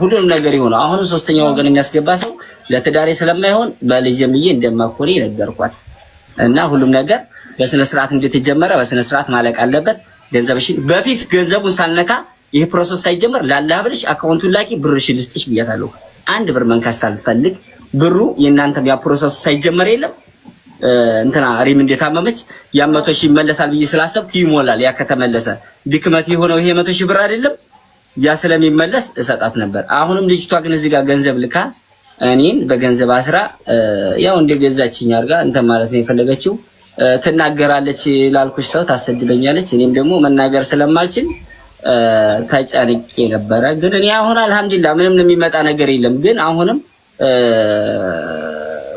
ሁሉንም ነገር ይሆነ አሁንም ሶስተኛ ወገን የሚያስገባ ሰው ለትዳሬ ስለማይሆን በልጅም ብዬ እንደማኮኔ ነገርኳት እና ሁሉም ነገር በስነ ስርዓት እንደተጀመረ በስነ ስርዓት ማለቅ አለበት። ገንዘብሽን በፊት ገንዘቡን ሳልነካ ይሄ ፕሮሰስ ሳይጀመር ላላህ ብለሽ አካውንቱን ላኪ ብርሽን ልስጥሽ ብያታለሁ። አንድ ብር መንካት ሳልፈልግ ብሩ የእናንተም ያ ፕሮሰሱ ሳይጀመር የለም እንትና ሪም እንደታመመች ያ 100 ሺህ ይመለሳል ብዬ ስላሰብኩ ይሞላል። ያ ከተመለሰ ድክመት የሆነው ይሄ 100 ሺህ ብር አይደለም ያ ስለሚመለስ እሰጣት ነበር። አሁንም ልጅቷ ግን እዚህ ጋር ገንዘብ ልካ እኔን በገንዘብ አስራ ያው እንደገዛችኝ አድርጋ እንትን ማለት ነው የፈለገችው። ትናገራለች ላልኩሽ ሰው ታሰድበኛለች። እኔም ደግሞ መናገር ስለማልችል ተጨንቄ ነበረ። ግን እኔ አሁን አልሐምዱሊላህ ምንም የሚመጣ ነገር የለም። ግን አሁንም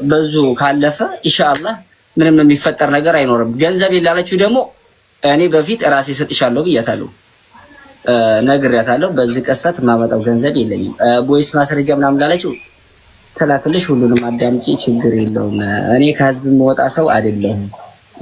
በዙ ካለፈ ኢንሻአላህ ምንም የሚፈጠር ነገር አይኖርም። ገንዘብ ይላለችው ደግሞ እኔ በፊት ራሴ ሰጥሻለሁ ብያታለሁ፣ ነግሬያታለሁ። በዚህ ቀስፈት የማመጣው ገንዘብ የለኝም። ቦይስ ማስረጃ ምናምን ላለችው ተላክልሽ፣ ሁሉንም አዳምጪ፣ ችግር የለውም። እኔ ከህዝብ የምወጣ ሰው አይደለሁም።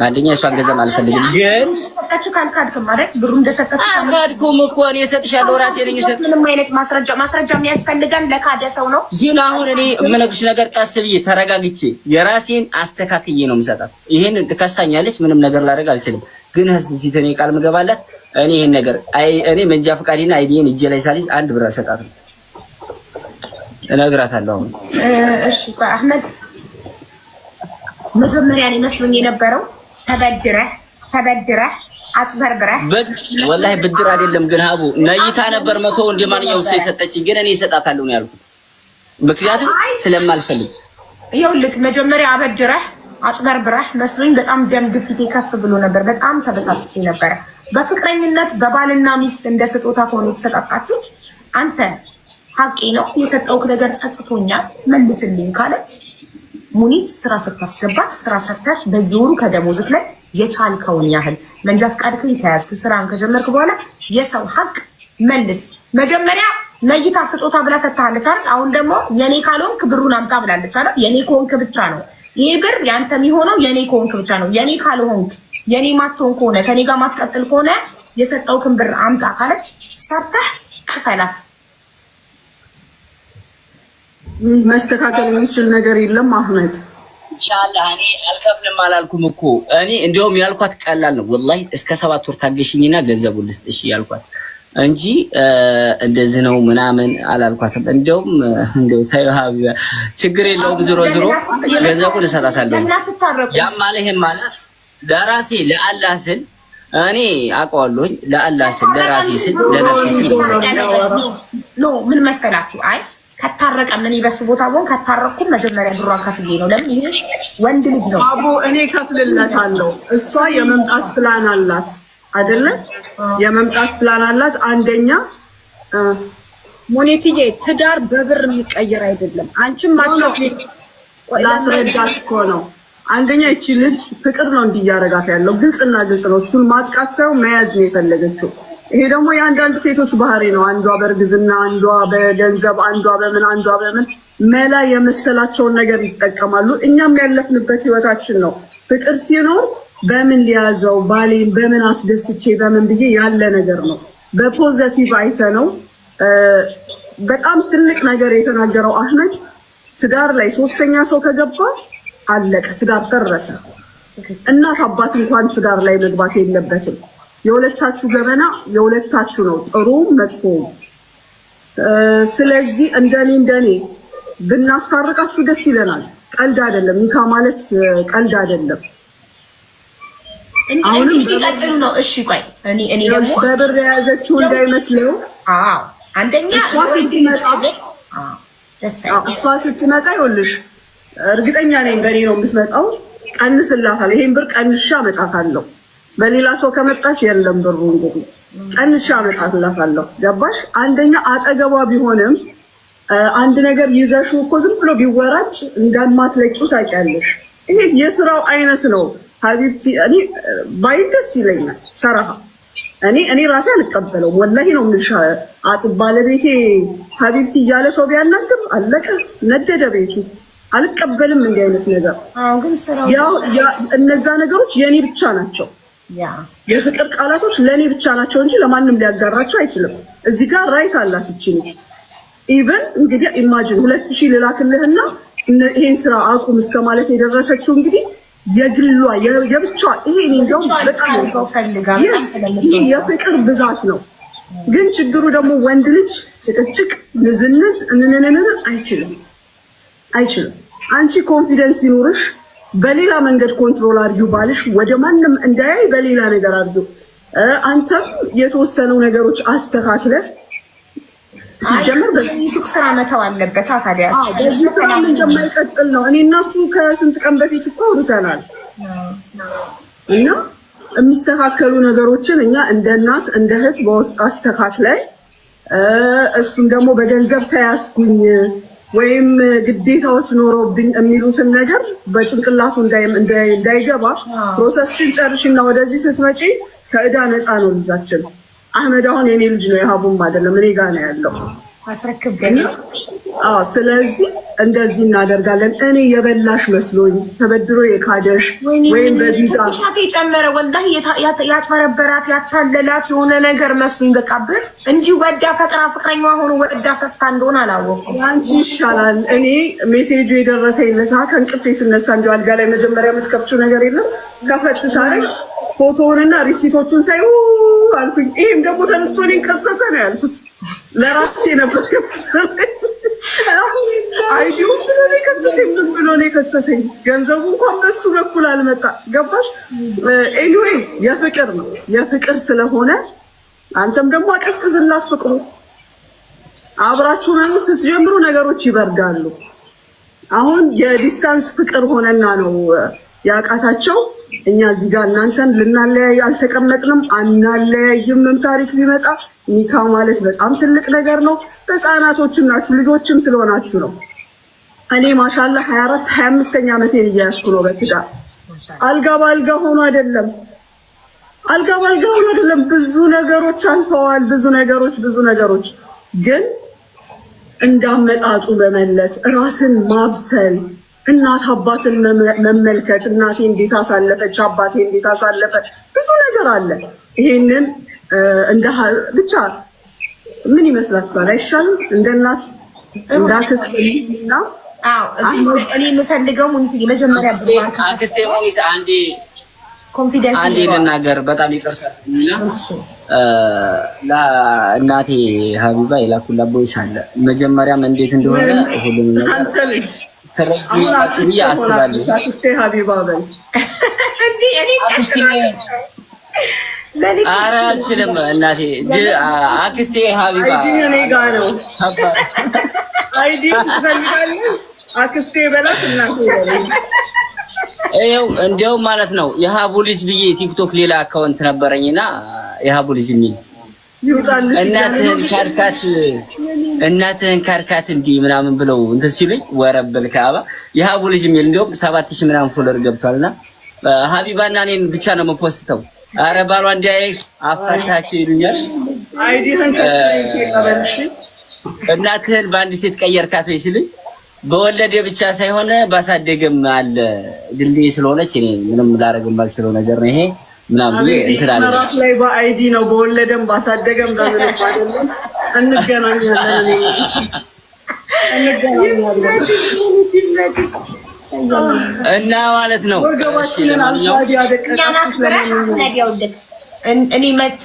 አንደኛ እሷን ገንዘብ አልፈልግም። ግን ሰጣችሁ ካልካድክም ማለት ብሩ እንደሰጣችሁ ካልካድኩም እኮ እኔ እሰጥሻለሁ ራሴ ነኝ። ምንም አይነት ማስረጃ የሚያስፈልገን ለካደ ሰው ነው። ግን አሁን እኔ የምነግርሽ ነገር ቀስ ብዬ ተረጋግቼ የራሴን አስተካክዬ ነው የምሰጣት። ይሄን ትከሳኛለች፣ ምንም ነገር ላደርግ አልችልም። ግን ህዝብ ፊት እኔ ቃል ምገባላት እኔ ይሄን ነገር እኔ መንጃ ፈቃዴና አይዲን እጄ ላይ ሳልይዝ 1 ብር አልሰጣትም፣ እነግራታለሁ። እሺ አህመድ መጀመሪያ እኔ መስሎኝ የነበረው ተበድረህ አጭበርብረህ ወላሂ ብድር አይደለም። ግን ሀቡ ነይታ ነበር 100 እንደማንኛውም ሰው የሰጠችኝ። ግን እኔ እሰጣታለሁ ነው ያልኩት፣ ምክንያቱም ስለማልፈልግ። ይኸውልህ መጀመሪያ አበድረህ አጭበርብረህ መስሎኝ በጣም ደም ግፊቴ ከፍ ብሎ ነበር። በጣም ተበሳጭቼ ነበር። በፍቅረኝነት በባልና ሚስት እንደ ስጦታ ሆኖ የተሰጣጣችሁት አንተ ሀቄ ነው የሰጠውክ ነገር ጸጽቶኛል መልስልኝ ካለች ሙኒት ስራ ስታስገባት ስራ ሰርተህ በየወሩ ከደሞዝክ ላይ የቻልከውን ያህል መንጃ ፈቃድክን ከያዝክ ስራን ከጀመርክ በኋላ የሰው ሀቅ መልስ። መጀመሪያ ለይታ ስጦታ ብላ ሰጥታለች አይደል? አሁን ደግሞ የኔ ካልሆንክ ብሩን አምጣ ብላለች አይደል? የኔ ከሆንክ ብቻ ነው ይሄ ብር ያንተ የሚሆነው፣ የኔ ከሆንክ ብቻ ነው። የኔ ካልሆንክ የኔ ማትሆን ከሆነ ከኔ ጋር ማትቀጥል ከሆነ የሰጠውክን ብር አምጣ ካለች ሰርተህ ክፈላት። መስተካከል የሚችል ነገር የለም አህመድ። ኢንሻአላህ እኔ አልከፍልም አላልኩም እኮ እኔ እንደውም ያልኳት ቀላል ነው ወላሂ። እስከ 7 ወር ታገሽኝና ገንዘቡን ልስጥሽ ያልኳት እንጂ እንደዚህ ነው ምናምን አላልኳትም። እንደውም ችግር የለውም ዝሮ ዝሮ ገንዘቡን እሰጣታለሁ። ያም ማለት ይሄም ማለት ለራሴ ለአላህ ስል እኔ አውቀዋለሁኝ። ለአላህ ስል ለራሴ ስል ለነፍሴ ስል ኖ ምን መሰላችሁ? አይ ከታረቀ ምን ይበሱ ቦታ ቦን ከታረቁም መጀመሪያ ብሯን ከፍዬ ነው። ለምን ይሄ ወንድ ልጅ ነው። አቦ እኔ ከፍልለታለሁ። እሷ የመምጣት ፕላን አላት አይደለ? የመምጣት ፕላን አላት። አንደኛ ሞኔትዬ ትዳር በብር የሚቀየር አይደለም። አንቺም ማጥፋት ላስረዳት እኮ ነው። አንደኛ እቺ ልጅ ፍቅር ነው እንዲያረጋት ያለው ግልጽና ግልጽ ነው። እሱን ማጥቃት ሳይሆን መያዝ ነው የፈለገችው። ይሄ ደግሞ የአንዳንድ ሴቶች ባህሪ ነው። አንዷ በእርግዝና፣ አንዷ በገንዘብ፣ አንዷ በምን መላ የመሰላቸውን ነገር ይጠቀማሉ። እኛም ያለፍንበት ህይወታችን ነው። ፍቅር ሲኖር በምን ሊያዘው ባሌን በምን አስደስቼ በምን ብዬ ያለ ነገር ነው። በፖዘቲቭ አይተ ነው በጣም ትልቅ ነገር የተናገረው አህመድ። ትዳር ላይ ሶስተኛ ሰው ከገባ አለቀ፣ ትዳር ፈረሰ። እናት አባት እንኳን ትዳር ላይ መግባት የለበትም። የሁለታችሁ ገበና የሁለታችሁ ነው፣ ጥሩ መጥፎ። ስለዚህ እንደኔ ብናስታርቃችሁ ደስ ይለናል። ቀልድ አይደለም፣ ኒካ ማለት ቀልድ አይደለም። አሁንም ቢቀጥሉ ነው። እሺ ቆይ እኔ ደግሞ በብር የያዘችው እንዳይመስለው። አዎ አንደኛ እሷ ስትመጣ ይኸውልሽ እርግጠኛ ነኝ በእኔ ነው የምትመጣው። ቀንስላታል። ይሄን ብር ቀንሻ አመጣታለሁ። በሌላ ሰው ከመጣች የለም ብሩ እንግዲህ ቀንሻ አመጣታለሁ። ገባሽ? አንደኛ አጠገቧ ቢሆንም አንድ ነገር ይዘሽው እኮ ዝም ብሎ ቢወራጭ እንደማትለቂው ታውቂያለሽ። ይሄ የስራው አይነት ነው ሀቢብቲ። እኔ ባይ ደስ ይለኛል ሰራሃ። እኔ ራሴ አልቀበለውም ወላሂ ነው የምልሽ። ባለቤቴ ሀቢብቲ እያለ ሰው ቢያናግር አለቀ፣ ነደደ ቤቱ። አልቀበልም እንዲህ አይነት ነገር። ያው እነዛ ነገሮች የኔ ብቻ ናቸው። የፍቅር ቃላቶች ለኔ ብቻ ናቸው እንጂ ለማንም ሊያጋራቸው አይችልም። እዚህ ጋር ራይት አላት እቺ ልጅ። ኢቨን እንግዲህ ኢማጂን 2000 ልላክልህና ይሄን ስራ አቁም እስከ ማለት የደረሰችው እንግዲህ የግሏ የብቻ ይሄ እንደው በጣም ይሄ የፍቅር ብዛት ነው። ግን ችግሩ ደግሞ ወንድ ልጅ ጭቅጭቅ፣ ንዝንዝ እንነነነ አይችልም። አንቺ ኮንፊደንስ ይኖርሽ፣ በሌላ መንገድ ኮንትሮል አድርጊው። ባልሽ ወደ ማንም እንዳያይ በሌላ ነገር አድርጊው። አንተም የተወሰኑ ነገሮች አስተካክለህ ሲጀምር በሱቅ ስራ መተው አለበት። ታዲያ በዚህ ስራ እንደማይቀጥል ነው። እኔ እና እሱ ከስንት ቀን በፊት እኮ አውርተናል። እና የሚስተካከሉ ነገሮችን እኛ እንደ እናት እንደ እህት በውስጥ አስተካክለን እሱም ደግሞ በገንዘብ ተያዝኩኝ ወይም ግዴታዎች ኖሮብኝ የሚሉትን ነገር በጭንቅላቱ እንዳይገባ ፕሮሰስሽን ጨርሽና ወደዚህ ስትመጪ ከእዳ ነፃ ነው ልጃችን። አህመድ አሁን የኔ ልጅ ነው፣ የሀቡም አይደለም፣ እኔ ጋር ነው ያለው። አስረክብኝ። ስለዚህ እንደዚህ እናደርጋለን። እኔ የበላሽ መስሎኝ ተበድሮ የካደሽ ወይም በቪዛ የጨመረ ወላሂ ያጭበረበራት ያታለላት የሆነ ነገር መስሎኝ በቃ ብር እንጂ ወዳ ፈጥራ ፍቅረኛ ሆኖ ወዳ ፈታ እንደሆነ አላወኩም። ያንቺ ይሻላል። እኔ ሜሴጁ የደረሰኝ ለታ ከእንቅልፌ ስነሳ እንዲሁ አልጋ ላይ መጀመሪያ የምትከፍችው ነገር የለም ከፈት ሳረግ ፎቶውንና ሪሲቶቹን ሳይ አልኩኝ። ይሄም ደግሞ ተነስቶ እኔን ከሰሰ ነው ያልኩት። ለራሴ ነበር ከሰሰኝ። አይዲው ብሎ ነው ከሰሰኝ፣ ምን ብሎ ነው ከሰሰኝ? ገንዘቡ እንኳን በሱ በኩል አልመጣ። ገባሽ? ኤኒዌይ የፍቅር ነው፣ የፍቅር ስለሆነ አንተም ደግሞ አቀዝቅዝላት ፍቅሩ። አብራችሁ ነው ስትጀምሩ ነገሮች ይበርዳሉ። አሁን የዲስታንስ ፍቅር ሆነና ነው ያቃታቸው። እኛ እዚህ ጋር እናንተን ልናለያይ አልተቀመጥንም፣ አናለያይም። ታሪክ ቢመጣ ኒካ ማለት በጣም ትልቅ ነገር ነው። ህፃናቶችም ናችሁ፣ ልጆችም ስለሆናችሁ ነው። እኔ ማሻአላ 24 25ኛ ዓመቴን እያያዝኩ ነው በትዳር። አልጋ ባልጋ ሆኖ አይደለም፣ አልጋ ባልጋ ሆኖ አይደለም። ብዙ ነገሮች አልፈዋል። ብዙ ነገሮች ግን እንዳመጣጡ በመለስ ራስን ማብሰል፣ እናት አባትን መመልከት፣ እናቴ እንዴት አሳለፈች፣ አባቴ እንዴት አሳለፈ፣ ብዙ ነገር አለ። ይሄንን እንደ ብቻ ምን ይመስላችኋል? አይሻልም? እንደ እናት እንዳክስትና እኔ የምፈልገው መጀመሪያ አክስቴ ሞኒት አንዴ ልናገር፣ በጣም ይቅርታል። ለእናቴ ሀቢባ የላኩላት ቦይስ አለ። መጀመሪያም እንዴት እንደሆነ ሁሉም ነገር ተረጅ ብዬ አስባለሁ። አክስቴ ሀቢባ በል ኧረ አልችልም እናቴ። አክስቴ ሀቢባ እኔ ጋ ነው አይዲ ትፈልጋለህ? አክስቴ በላት እናቴ በለኝ። ይኸው እንዲያውም ማለት ነው የሀቡ ልጅ ብዬ ቲክቶክ ሌላ አካውንት ነበረኝና የሀቡ ልጅ የሚል እናትህን ካርካት እንዲህ ምናምን ብለው እንትን ሲሉኝ ወረበል ከአባ የሀቡ ልጅ የሚል እንዲያውም 7000 ምናምን ፎሎወር ገብቷልና ሀቢባና እኔን ብቻ ነው የምፖስተው። አረ ባሏ እንዲያይሽ አፋታችሁ ይሉኛል። አይዲህን ከሰይቼ እናትህን በአንድ ሴት ቀየርካት ወይ ሲሉኝ በወለደ ብቻ ሳይሆን ባሳደገም አለ ድልድይ ስለሆነች እኔ ምንም ላደርግም ባልችለው ነገር ነው ይሄ ምናምን እንትን አለ። ራስ ላይ በአይዲ ነው በወለደም ባሳደገም በምንም አይደለም። እንገናኛለን እና ማለት ነው። እሺ እኔ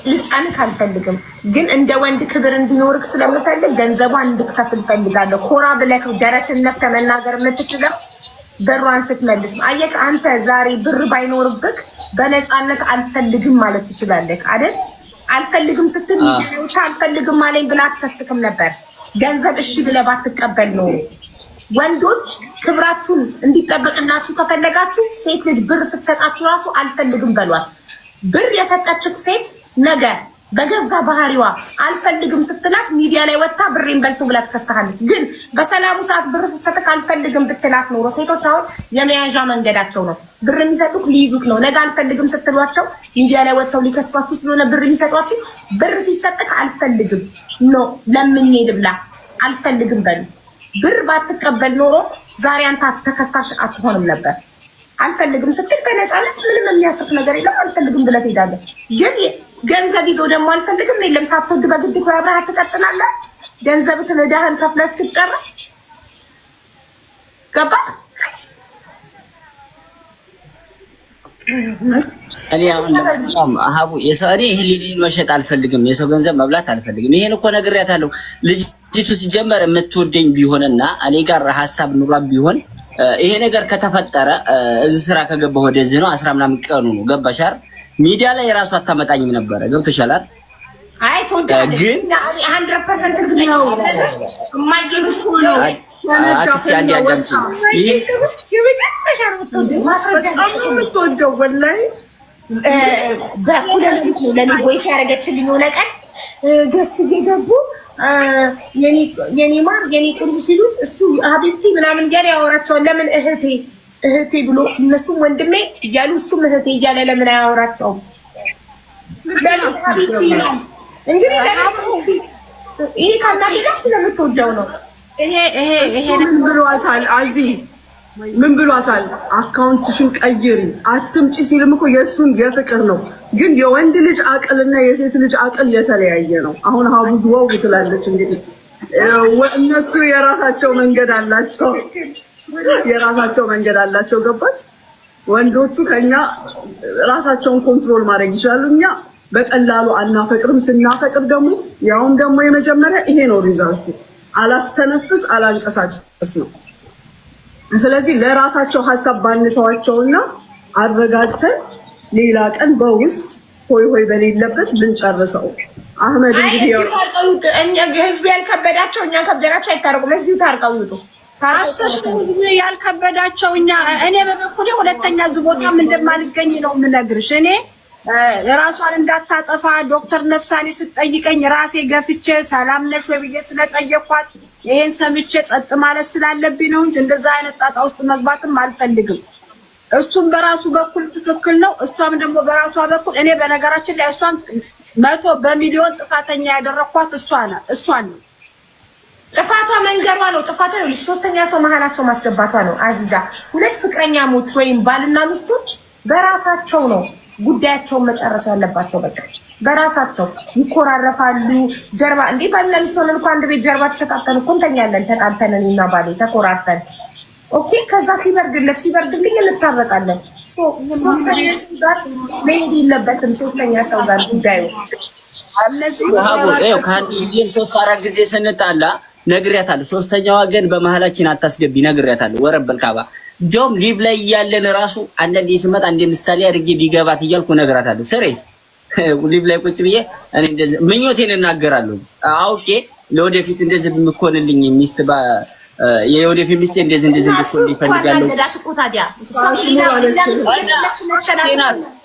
ልጫንክ አልፈልግም፣ ግን እንደ ወንድ ክብር እንዲኖርክ ስለምፈልግ ገንዘቧን እንድትከፍል ፈልጋለሁ። ኮራ ብለህ ደረትን ነፍተህ መናገር የምትችለው በሯን ስትመልስ ነው። አየህ አንተ ዛሬ ብር ባይኖርብክ በነፃነት አልፈልግም ማለት ትችላለህ አይደል? አልፈልግም ስትል አልፈልግም አለኝ ብላ አትከስክም ነበር። ገንዘብ እሺ ብለህ ባትቀበል ነው። ወንዶች ክብራችሁን እንዲጠበቅላችሁ ከፈለጋችሁ ሴት ልጅ ብር ስትሰጣችሁ ራሱ አልፈልግም በሏት። ብር የሰጠችክ ሴት ነገ በገዛ ባህሪዋ አልፈልግም ስትላት ሚዲያ ላይ ወጣ ብሬን በልቶ ብላ ትከሳለች። ግን በሰላሙ ሰዓት ብር ስትሰጥክ አልፈልግም ብትላት ኖሮ ሴቶች አሁን የመያዣ መንገዳቸው ነው። ብር የሚሰጡክ ሊይዙክ ነው። ነገ አልፈልግም ስትሏቸው ሚዲያ ላይ ወጥተው ሊከስፋችሁ ስለሆነ ብር የሚሰጧችሁ። ብር ሲሰጥክ አልፈልግም ኖ ለምኜ ልብላ አልፈልግም በሉ። ብር ባትቀበል ኖሮ ዛሬ አንተ ተከሳሽ አትሆንም ነበር። አልፈልግም ስትል በነፃነት ምንም የሚያስቅ ነገር የለም። አልፈልግም ብለህ ትሄዳለህ። ግን ገንዘብ ይዞ ደግሞ አልፈልግም የለም። ሳትወድ በግድ እኮ አብረህ ትቀጥላለህ። ገንዘብ ትነዳህን ከፍለህ እስክትጨርስ ገባህ? እኔ አሁን ሀቡ የሰው እኔ ህሊናዬን መሸጥ አልፈልግም። የሰው ገንዘብ መብላት አልፈልግም። ይሄን እኮ ነግሬያታለሁ። ልጅቱ ሲጀመር የምትወደኝ ቢሆንና እኔ ጋር ሀሳብ ኑሯ ቢሆን ይሄ ነገር ከተፈጠረ እዚህ ስራ ከገባሁ ወደዚህ ነው 10 ምናምን ቀኑ ነው። ገባሽ አይደል? ሚዲያ ላይ ራሱ አታመጣኝም ነበረ። ገብቶሻል አይደል? አይ ተወዳለህ ግን 100% እርግጠኛ ነው የማይገርም ነው። አክስቴ አንዴ አዳምጪ። ይሄ የመጨረሻ ነው የምትወደው ወላሂ በኩል ለኔ ቮይስ ያደረገችልኝ ሆነ ቀን ገስት እየገቡ የኔ ማር የኔ ቆንጆ ሲሉት እሱ ሀቢብቲ ምናምን እያለ ያወራቸዋል። ለምን እህቴ ብሎ እነሱም ወንድሜ እያሉ እሱም እህቴ እያለ ለምን አያወራቸውም? እንግዲህ ይሄ ካናደዳ ስለምትወደው ነው። ይሄ ምን ብሏታል? አዚ ምን ብሏታል? አካውንትሽን ቀይሪ አትምጪ ሲልም እኮ የእሱን የፍቅር ነው። ግን የወንድ ልጅ አቅልና የሴት ልጅ አቅል የተለያየ ነው። አሁን ሀቡ ድዋው ትላለች። እንግዲህ እነሱ የራሳቸው መንገድ አላቸው። ገባሽ? ወንዶቹ ከኛ ራሳቸውን ኮንትሮል ማድረግ ይችላሉ። እኛ በቀላሉ አናፈቅርም። ስናፈቅር ደግሞ ያውም ደግሞ የመጀመሪያ ይሄ ነው ሪዛልቱ። አላስተነፍስ አላንቀሳቀስ ነው። ስለዚህ ለራሳቸው ሀሳብ ባንተዋቸውና አረጋግተን ሌላ ቀን በውስጥ ሆይ በሌለበት ብንጨርሰው። አህመድ እንግዲህ ህዝቡ ያልከበዳቸው እኛ ከበዳቸው አይታረቁም። እዚሁ ታርቀው ይውጡ። ያልከበዳቸው እኔ በበኩሌ ሁለተኛ ዝቦታም እንደማልገኝ ነው የምነግርሽ። እኔ ራሷን እንዳታጠፋ ዶክተር ነፍሳኔ ስትጠይቀኝ ራሴ ገፍቼ ሰላም ነሽ ወይ ብዬ ስለጠየኳት ይሄን ሰምቼ ጸጥ ማለት ስላለብኝ ነው እንጂ እንደዛ አይነት ጣጣ ውስጥ መግባትም አልፈልግም። እሱም በራሱ በኩል ትክክል ነው፣ እሷም ደግሞ በራሷ በኩል። እኔ በነገራችን ላይ እሷን 100 በሚሊዮን ጥፋተኛ ያደረኳት እሷን ነው። ጥፋቷ መንገሯ ነው። ጥፋቷ ይኸውልሽ ሶስተኛ ሰው መሀላቸው ማስገባቷ ነው። አዚዛ ሁለት ፍቅረኛሞች ወይም ባልና ሚስቶች በራሳቸው ነው ጉዳያቸውን መጨረስ ያለባቸው። በቃ በራሳቸው ይኮራረፋሉ። ጀርባ እንዴ ባልና ሚስት ሆነን እንኳን አንድ ቤት ጀርባ ተሰጣጠን እኮ እንተኛለን። ተጣልተን እኔና ባሌ ተኮራርፈን ኦኬ። ከዛ ሲበርድልኝ እንታረቃለን። ሶስተኛ ሰው ጋር መሄድ የለበትም። ሶስተኛ ሰው ጋር ጉዳዩ ከአንድ ጊዜም 3-4 ጊዜ ስንጣላ ነግሬያታለሁ። ሶስተኛ ወገን በመሀላችን አታስገቢ ነግሬያታለሁ። ወረበል ካባ እንደውም ሊቭ ላይ እያለን ራሱ አንዳንዴ ስመጣ እንደ ምሳሌ አድርጌ ቢገባት እያልኩ ነግራታለሁ። ስሬስ ሊቭ ላይ ቁጭ ብዬ እኔ እንደዚህ ምኞቴን እናገራለሁ። አውቄ ለወደፊት እንደዚህ የምኮንልኝ ሚስት የወደፊት ሚስቴ እንደዚህ እንድትሆን ይፈልጋለሁ።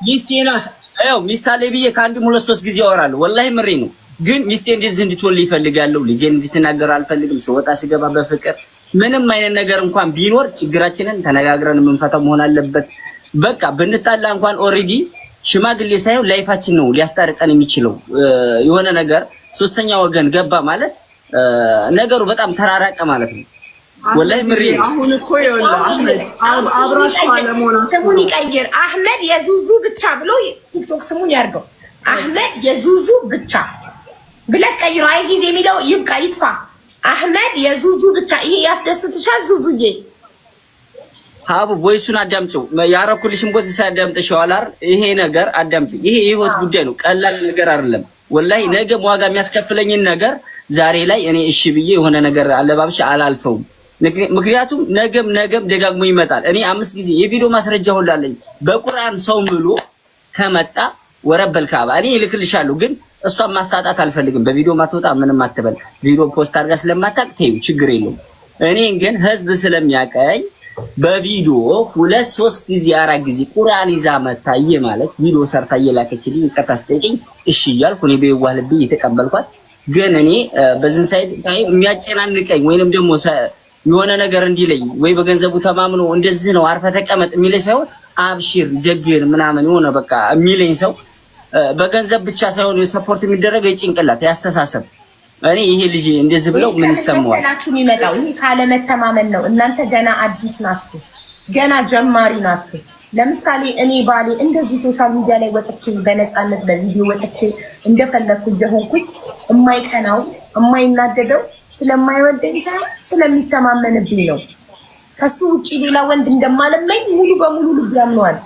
ሚስቴ ናት። ያው ሚስት አለኝ ብዬ ከአንድም 2-3 ጊዜ አወራለሁ። ወላሂ ምሬ ነው። ግን ሚስቴ እንደዚህ እንድትወል ይፈልጋለሁ። ልጄን እንድትናገር አልፈልግም። ስወጣ ስገባ በፍቅር ምንም አይነት ነገር እንኳን ቢኖር ችግራችንን ተነጋግረን የምንፈታው መሆን አለበት። በቃ ብንጣላ እንኳን ኦሬዲ ሽማግሌ ሳይሆን ላይፋችን ነው ሊያስታርቀን የሚችለው። የሆነ ነገር ሶስተኛ ወገን ገባ ማለት ነገሩ በጣም ተራራቀ ማለት ነው። ወላሂ ምሪ አሁን እኮ ይኸውልህ አህመድ አብራችሁ አለመሆናችሁ ስሙን ይቀይር። አህመድ የዙዙ ብቻ ብሎ ቲክቶክ ስሙን ያርገው። አህመድ የዙዙ ብቻ ብለህ ቀይረው። አይ ጊዜ የሚለው ይብቃ ይጥፋ። አህመድ የዙዙ ብቻ። ይሄ ያስደስትሻል ዙዙዬ? ሀቡ ቦይሱን አዳምጪው። ያረኩልሽም ቦት ሳዳምጥሽው አላር ይሄ ነገር አዳምጪ። ይሄ የህይወት ጉዳይ ነው፣ ቀላል ነገር አይደለም። ወላሂ ነገ ዋጋ የሚያስከፍለኝን ነገር ዛሬ ላይ እኔ እሺ ብዬ የሆነ ነገር አለባብሽ አላልፈውም። ምክንያቱም ነገም ደጋግሞ ይመጣል። እኔ 5 ጊዜ የቪዲዮ ማስረጃ ሁላለኝ በቁርአን ሰው ምሎ ከመጣ ወረበል ካባ እኔ እልክልሻለሁ። ግን እሷን ማሳጣት አልፈልግም። በቪዲዮ ማትወጣ ምንም አትበል። ቪዲዮ ፖስት አድርጋ ስለማታውቅ ተይው፣ ችግር የለውም። እኔን ግን ህዝብ ስለሚያቀኝ በቪዲዮ 2-3 ጊዜ 4 ጊዜ ቁርአን ይዛ መታየ ማለት ቪዲዮ ሰርታ እየላከችልኝ ይቅርታ ስጠይቀኝ እሺ እያልኩ እኔ በየዋህ ልቤ የተቀበልኳት። ግን እኔ በዚህ ሳይድ ታይም የሚያጨናንቀኝ ወይንም ደግሞ የሆነ ነገር እንዲለኝ ወይ በገንዘቡ ተማምኖ እንደዚህ ነው አርፈ ተቀመጥ የሚለኝ ሳይሆን አብሽር ጀግር ምናምን የሆነ በቃ የሚለኝ ሰው በገንዘብ ብቻ ሳይሆን ሰፖርት የሚደረግ የጭንቅላት ያስተሳሰብ እኔ ይሄ ልጅ እንደዚህ ብለው ምን ይሰማዋል? ከላችሁ የሚመጣው ይሄ ካለ መተማመን ነው። እናንተ ገና አዲስ ናችሁ፣ ገና ጀማሪ ናችሁ። ለምሳሌ እኔ ባሌ እንደዚህ ሶሻል ሚዲያ ላይ ወጥቼ በነፃነት በቪዲዮ ወጥቼ እንደፈለኩ እየሆንኩኝ የማይቀናው የማይናደደው ስለማይወደኝ ሳይሆን ስለሚተማመንብኝ ነው። ከሱ ውጪ ሌላ ወንድ እንደማለመኝ ሙሉ በሙሉ ልብ ያምነዋል።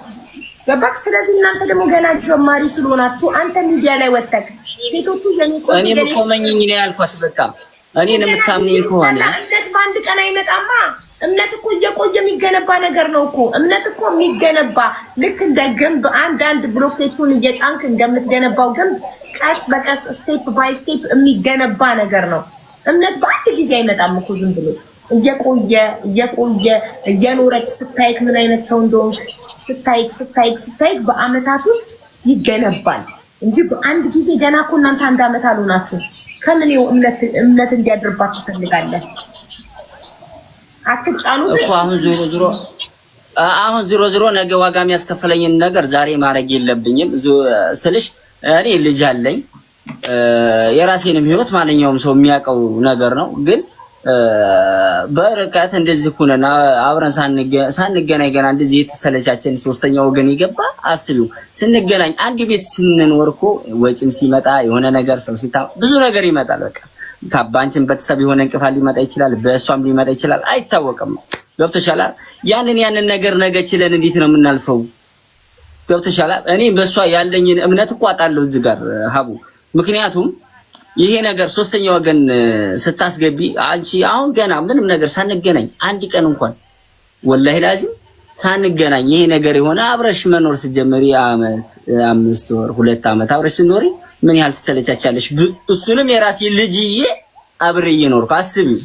ገባክ? ስለዚህ እናንተ ደግሞ ገና ጀማሪ ስለሆናችሁ አንተ ሚዲያ ላይ ወጥተክ ሴቶቹ እኔ ምቆመኝኝ ነው ያልኳት። በቃ እኔ የምታምነኝ ከሆነ እምነት በአንድ ቀን አይመጣማ። እምነት እኮ እየቆየ የሚገነባ ነገር ነው እኮ። እምነት እኮ የሚገነባ ልክ እንደ ግንብ አንድ ብሎኬቱን እየጫንክ እንደምትገነባው ግንብ ቀስ በቀስ ስቴፕ ባይ ስቴፕ የሚገነባ ነገር ነው። እምነት በአንድ ጊዜ አይመጣም እኮ ዝም ብሎ እየቆየ እየኖረች ስታይክ ምን አይነት ሰው እንደሆንክ ስታይክ በአመታት ውስጥ ይገነባል እንጂ በአንድ ጊዜ ገና እኮ እናንተ 1 አመት አልሆናችሁ። ከምን ይኸው እምነት እንዲያድርባችሁ ትፈልጋለህ? አትጫኑት እኮ አሁን ዞሮ ነገ ዋጋ የሚያስከፍለኝን ነገር ዛሬ ማድረግ የለብኝም ስልሽ እኔ ልጅ አለኝ። የራሴንም ህይወት ማንኛውም ሰው የሚያውቀው ነገር ነው። ግን በርቀት እንደዚህ ሆነና አብረን ሳንገናኝ ገና እንደዚህ የተሰለቻችን ሶስተኛ ወገን ይገባ። አስቢው ስንገናኝ አንድ ቤት ስንኖር እኮ ወጪም ሲመጣ የሆነ ነገር ሰው ሲታ ብዙ ነገር ይመጣል። በቃ ካባንችን ቤተሰብ የሆነ እንቅፋት ሊመጣ ይችላል፣ በእሷም ሊመጣ ይችላል፣ አይታወቅም። ገብቶሻል? ያንን ነገር ነገ ችለን እንዴት ነው የምናልፈው? ገብቶሻል? እኔ በእሷ ያለኝን እምነት እኮ አጣለሁ እዚህ ጋር ሀቡ። ምክንያቱም ይሄ ነገር ሶስተኛ ወገን ስታስገቢ አንቺ አሁን ገና ምንም ነገር ሳንገናኝ አንድ ቀን እንኳን ወላሂ ላዚም ሳንገናኝ ይሄ ነገር የሆነ አብረሽ መኖር ስትጀምሪ አመት 5 ወር 2 አመት አብረሽ ስትኖሪ ምን ያህል ትሰለቻቻለሽ? እሱንም የራሴ ልጅዬ አብሬ እየኖርኩ አስቢው።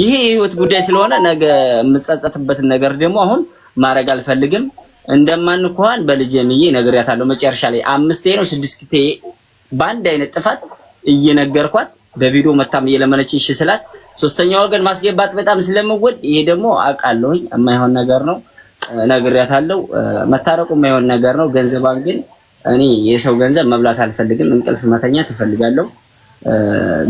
ይሄ የህይወት ጉዳይ ስለሆነ ነገ የምጸጸትበትን ነገር ደግሞ አሁን ማድረግ አልፈልግም። እንደማንኳን በልጄምዬ ነግሬያታለሁ። መጨረሻ ላይ 5 ነው 6 በአንድ አይነት ጥፋት እየነገርኳት በቪዲዮ መታም እየለመነች እሺ ስላት ሶስተኛ ወገን ማስገባት በጣም ስለምወድ ይሄ ደግሞ አውቃለሁኝ የማይሆን ነገር ነው ነግሬያታለሁ። መታረቁ የማይሆን ነገር ነው። ገንዘባን ግን እኔ የሰው ገንዘብ መብላት አልፈልግም። እንቅልፍ መተኛት እፈልጋለሁ።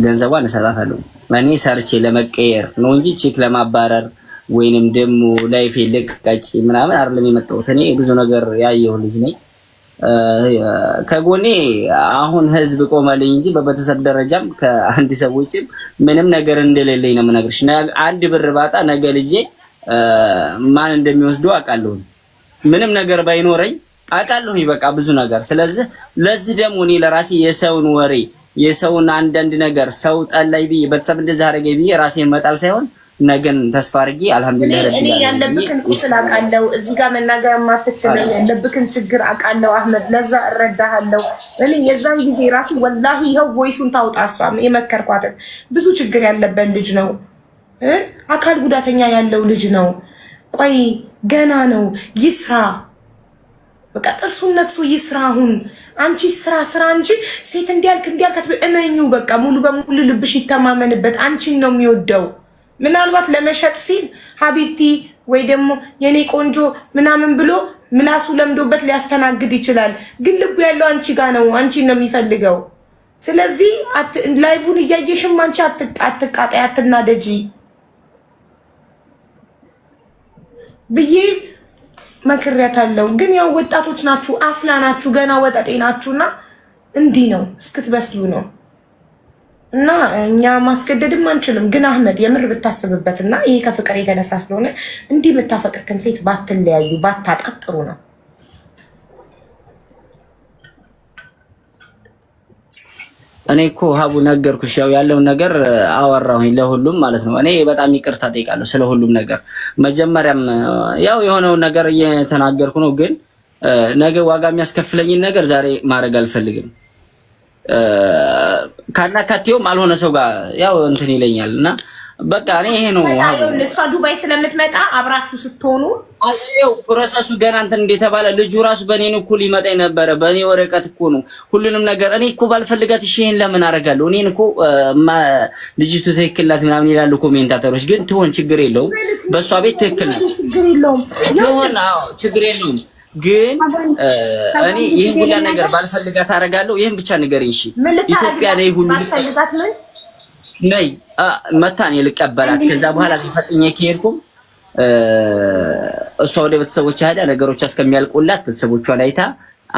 ገንዘቧን እሰጣታለሁ። እኔ ሰርቼ ለመቀየር ነው እንጂ ቺክ ለማባረር ወይንም ደግሞ ላይፍ ልቀጭ ምናምን አይደለም የመጣሁት። እኔ ብዙ ነገር ያየሁ ልጅ ነኝ። ከጎኔ አሁን ህዝብ ቆመልኝ እንጂ በቤተሰብ ደረጃም ከአንድ ሰው ውጪ ምንም ነገር እንደሌለኝ ነው የምነግርሽ። አንድ ብር ባጣ ነገ ልጄ ማን እንደሚወስደው አውቃለሁ። ምንም ነገር ባይኖረኝ አውቃለሁ በቃ ብዙ ነገር። ስለዚህ ለዚህ ደግሞ እኔ ለራሴ የሰውን ወሬ የሰውን አንዳንድ ነገር ሰው ጠላይ ብዬ ቤተሰብ እንደዛ አደረገኝ ብዬ ራሴን መጣል ሳይሆን ነገን ተስፋ አድርጌ አልሐምዱሊላህ እኔ ያለብክን ቁስል አውቃለሁ። እዚህ ጋር መናገር የማትችለው ያለብክን ችግር አውቃለሁ አህመድ፣ ለዛ እረዳሃለሁ። እኔ የዛን ጊዜ ራሱ ወላሂ ይኸው ቮይሱን ታውጣ እሷም የመከርኳትን ብዙ ችግር ያለበት ልጅ ነው፣ አካል ጉዳተኛ ያለው ልጅ ነው። ቆይ ገና ነው ይስራ፣ በቃ ጥርሱን ነክሶ ይስራ። አሁን አንቺ ስራ እንጂ ሴት እንዲያልክ እመኙ። በቃ ሙሉ በሙሉ ልብሽ ይተማመንበት። አንቺን ነው የሚወደው። ምናልባት ለመሸጥ ሲል ሀቢብቲ ወይ ደግሞ የኔ ቆንጆ ምናምን ብሎ ምላሱ ለምዶበት ሊያስተናግድ ይችላል። ግን ልቡ ያለው አንቺ ጋር ነው። አንቺን ነው የሚፈልገው። ስለዚህ ላይቭን እያየሽም አንቺ አትቃጣይ፣ አትናደጂ ብዬ መክሬያታለሁ። ግን ያው ወጣቶች ናችሁ፣ አፍላ ናችሁ፣ ገና ወጠጤ ናችሁና እንዲህ ነው እስክትበስሉ ነው። እና እኛ ማስገደድም አንችልም። ግን አህመድ የምር ብታስብበት እና ይሄ ከፍቅር የተነሳ ስለሆነ እንዲህ የምታፈቅርክን ሴት ባትለያዩ ባታጣት ጥሩ ነው። እኔ እኮ ሀቡ ነገርኩሽ፣ ያው ያለውን ነገር አወራሁኝ ለሁሉም ማለት ነው። እኔ በጣም ይቅርታ ጠይቃለሁ ስለ ሁሉም ነገር። መጀመሪያም ያው የሆነውን ነገር እየተናገርኩ ነው። ግን ነገ ዋጋ የሚያስከፍለኝን ነገር ዛሬ ማድረግ አልፈልግም። ካናካቴውም አልሆነ ሰው ጋር ያው እንትን ይለኛል እና በቃ እኔ ይሄ ነው። እሷ ዱባይ ስለምትመጣ አብራችሁ ስትሆኑ አየው ፕሮሰሱ ገና እንትን እንደተባለ ልጁ ራሱ በኔን እኩል ይመጣ ነበረ። በኔ ወረቀት እኮ ነው ሁሉንም ነገር። እኔ እኮ ባልፈልጋት እሺ ይሄን ለምን አደርጋለሁ? እኔን እኮ ልጅቱ ትክክል ናት ምናምን ይላሉ ኮሜንታተሮች። ግን ትሆን ችግር የለውም፣ በእሷ ቤት ትክክል ናት ትሆን። አዎ ችግር የለውም። ግን እኔ ይሄን ሁላ ነገር ባልፈልጋት አደርጋለሁ። ይሄን ብቻ ንገረኝ እሺ። ኢትዮጵያ ላይ ሁሉ ልፈልጋት ምን ነይ መታን ልቀበላት። ከዛ በኋላ ሲፈጥኝ ከሄድኩም እሷ ወደ ቤተሰቦቿ ሄዳ ነገሮች እስከሚያልቁላት ቤተሰቦቿን አይታ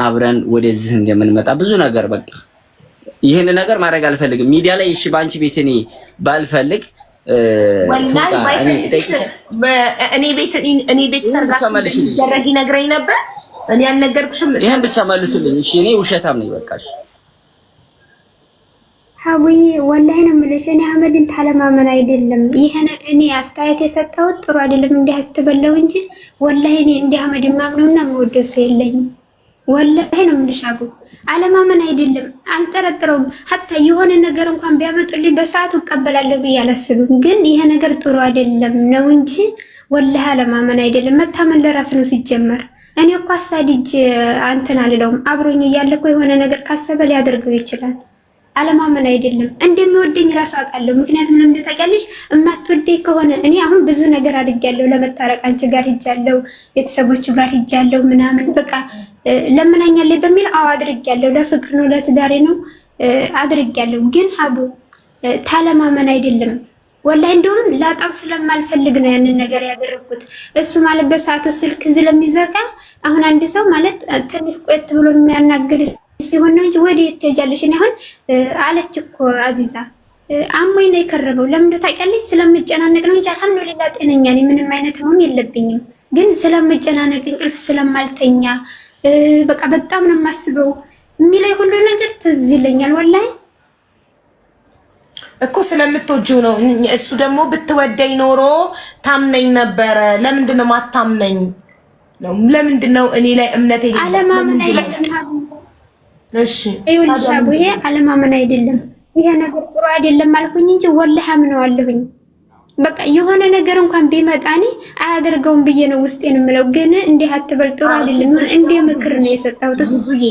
አብረን ወደዚህ እንደምንመጣ ብዙ ነገር በቃ ይሄን ነገር ማድረግ አልፈልግም። ሚዲያ ላይ እሺ ባንቺ ቤት እኔ ባልፈልግ እኔ ቤት ሰርጋችሁ ይደረግ ይነግረኝ ነበር። እኔ አልነገርኩሽም። ይሄን ብቻ መልሱልኝ እሺ። እኔ ውሸታም ነኝ በቃሽ። ሀቡዬ ወላሂ ነው የምልሽ። እኔ አህመድን ታለማመን አይደለም ይሄ እኔ አስተያየት የሰጠሁት ጥሩ አይደለም እንዲህ አትበለው እንጂ ወላሂ እኔ እንዲህ አህመድ ማምነውና የምወደው ሰው የለኝም። ወላሂ ነው የምልሽ አቡ፣ አለማመን አይደለም አልጠረጥረውም። ሀታ የሆነ ነገር እንኳን ቢያመጡልኝ በሰዓቱ እቀበላለሁ ብዬ አላስብም። ግን ይሄ ነገር ጥሩ አይደለም ነው እንጂ ወላሂ አለማመን አይደለም። መታመን ለራስ ነው ሲጀመር። እኔ እኮ አሳድጅ አንተን አልለውም። አብሮኝ እያለ እኮ የሆነ ነገር ካሰበ ሊያደርገው ይችላል። አለማመን አይደለም። እንደሚወደኝ ራሱ አውቃለሁ። ምክንያቱም ለምን ታውቂያለሽ? እማትወደኝ ከሆነ እኔ አሁን ብዙ ነገር አድርጌያለሁ። ለመታረቅ አንቺ ጋር ሂጃለሁ፣ ቤተሰቦቹ ጋር ሂጃለሁ ምናምን በቃ ለምናኛለኝ በሚል አዎ አድርጌያለሁ። ለፍቅር ነው ለትዳሬ ነው አድርጌያለሁ። ግን ሀቡ ታለማመን አይደለም ወላሂ። እንደውም ላጣው ስለማልፈልግ ነው ያንን ነገር ያደረኩት። እሱ ማለት በሰዓቱ ስልክ ስለሚዘጋ አሁን አንድ ሰው ማለት ትንሽ ቆየት ብሎ የሚያናግር ሲሆን ነው እንጂ ወዴት ትሄጃለሽ? እኔ አሁን አለች እኮ አዚዛ አሞኝ ነው የከረበው። ለምን ታውቂያለሽ? ስለምጨናነቅ ነው እንጂ አልሐምዱሊላህ ጤነኛ ነኝ። ምንም አይነት ህመም የለብኝም። ግን ስለምጨናነቅ እንቅልፍ ስለማልተኛ በቃ በጣም ነው የማስበው የሚላይ ሁሉ ነገር ትዝ ይለኛል። ወላሂ እኮ ስለምትወጂው ነው። እሱ ደግሞ ብትወደኝ ኖሮ ታምነኝ ነበረ። ለምንድን ነው ማታምነኝ? ለምንድን ነው እኔ ላይ እምነት የሌለው? አለማመን አይደለም ሀቡ። እሺ ይኸውልሽ አቡ፣ ይሄ አለማመን አይደለም። ይሄ ነገር ጥሩ አይደለም አልኩኝ እንጂ ወላሂ አምነዋለሁኝ። በቃ የሆነ ነገር እንኳን ቢመጣ እኔ አያደርገውም ብዬ ነው ውስጤን የምለው። ግን እንዲህ አትበል ጥሩ አይደለም። እንደ ምክር ነው የሰጠሁት። ብዙዬ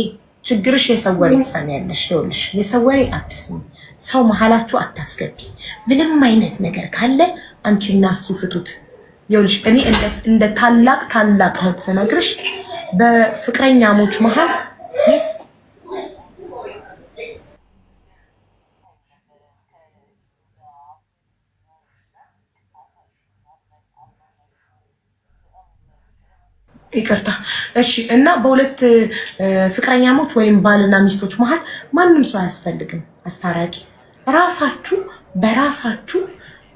ችግርሽ የሰው ወሬ ትሰሚያለሽ። ይኸውልሽ የሰው ወሬ አትስሚ፣ ሰው መሀላችሁ አታስገቢ። ምንም አይነት ነገር ካለ አንቺና እሱ ፍቱት። ይኸውልሽ እኔ እንደ ታላቅ እህት ስነግርሽ በፍቅረኛሞች መሀል ይስ ይቅርታ እሺ። እና በሁለት ፍቅረኛሞች ወይም ባልና ሚስቶች መሀል ማንም ሰው አያስፈልግም አስታራቂ። ራሳችሁ በራሳችሁ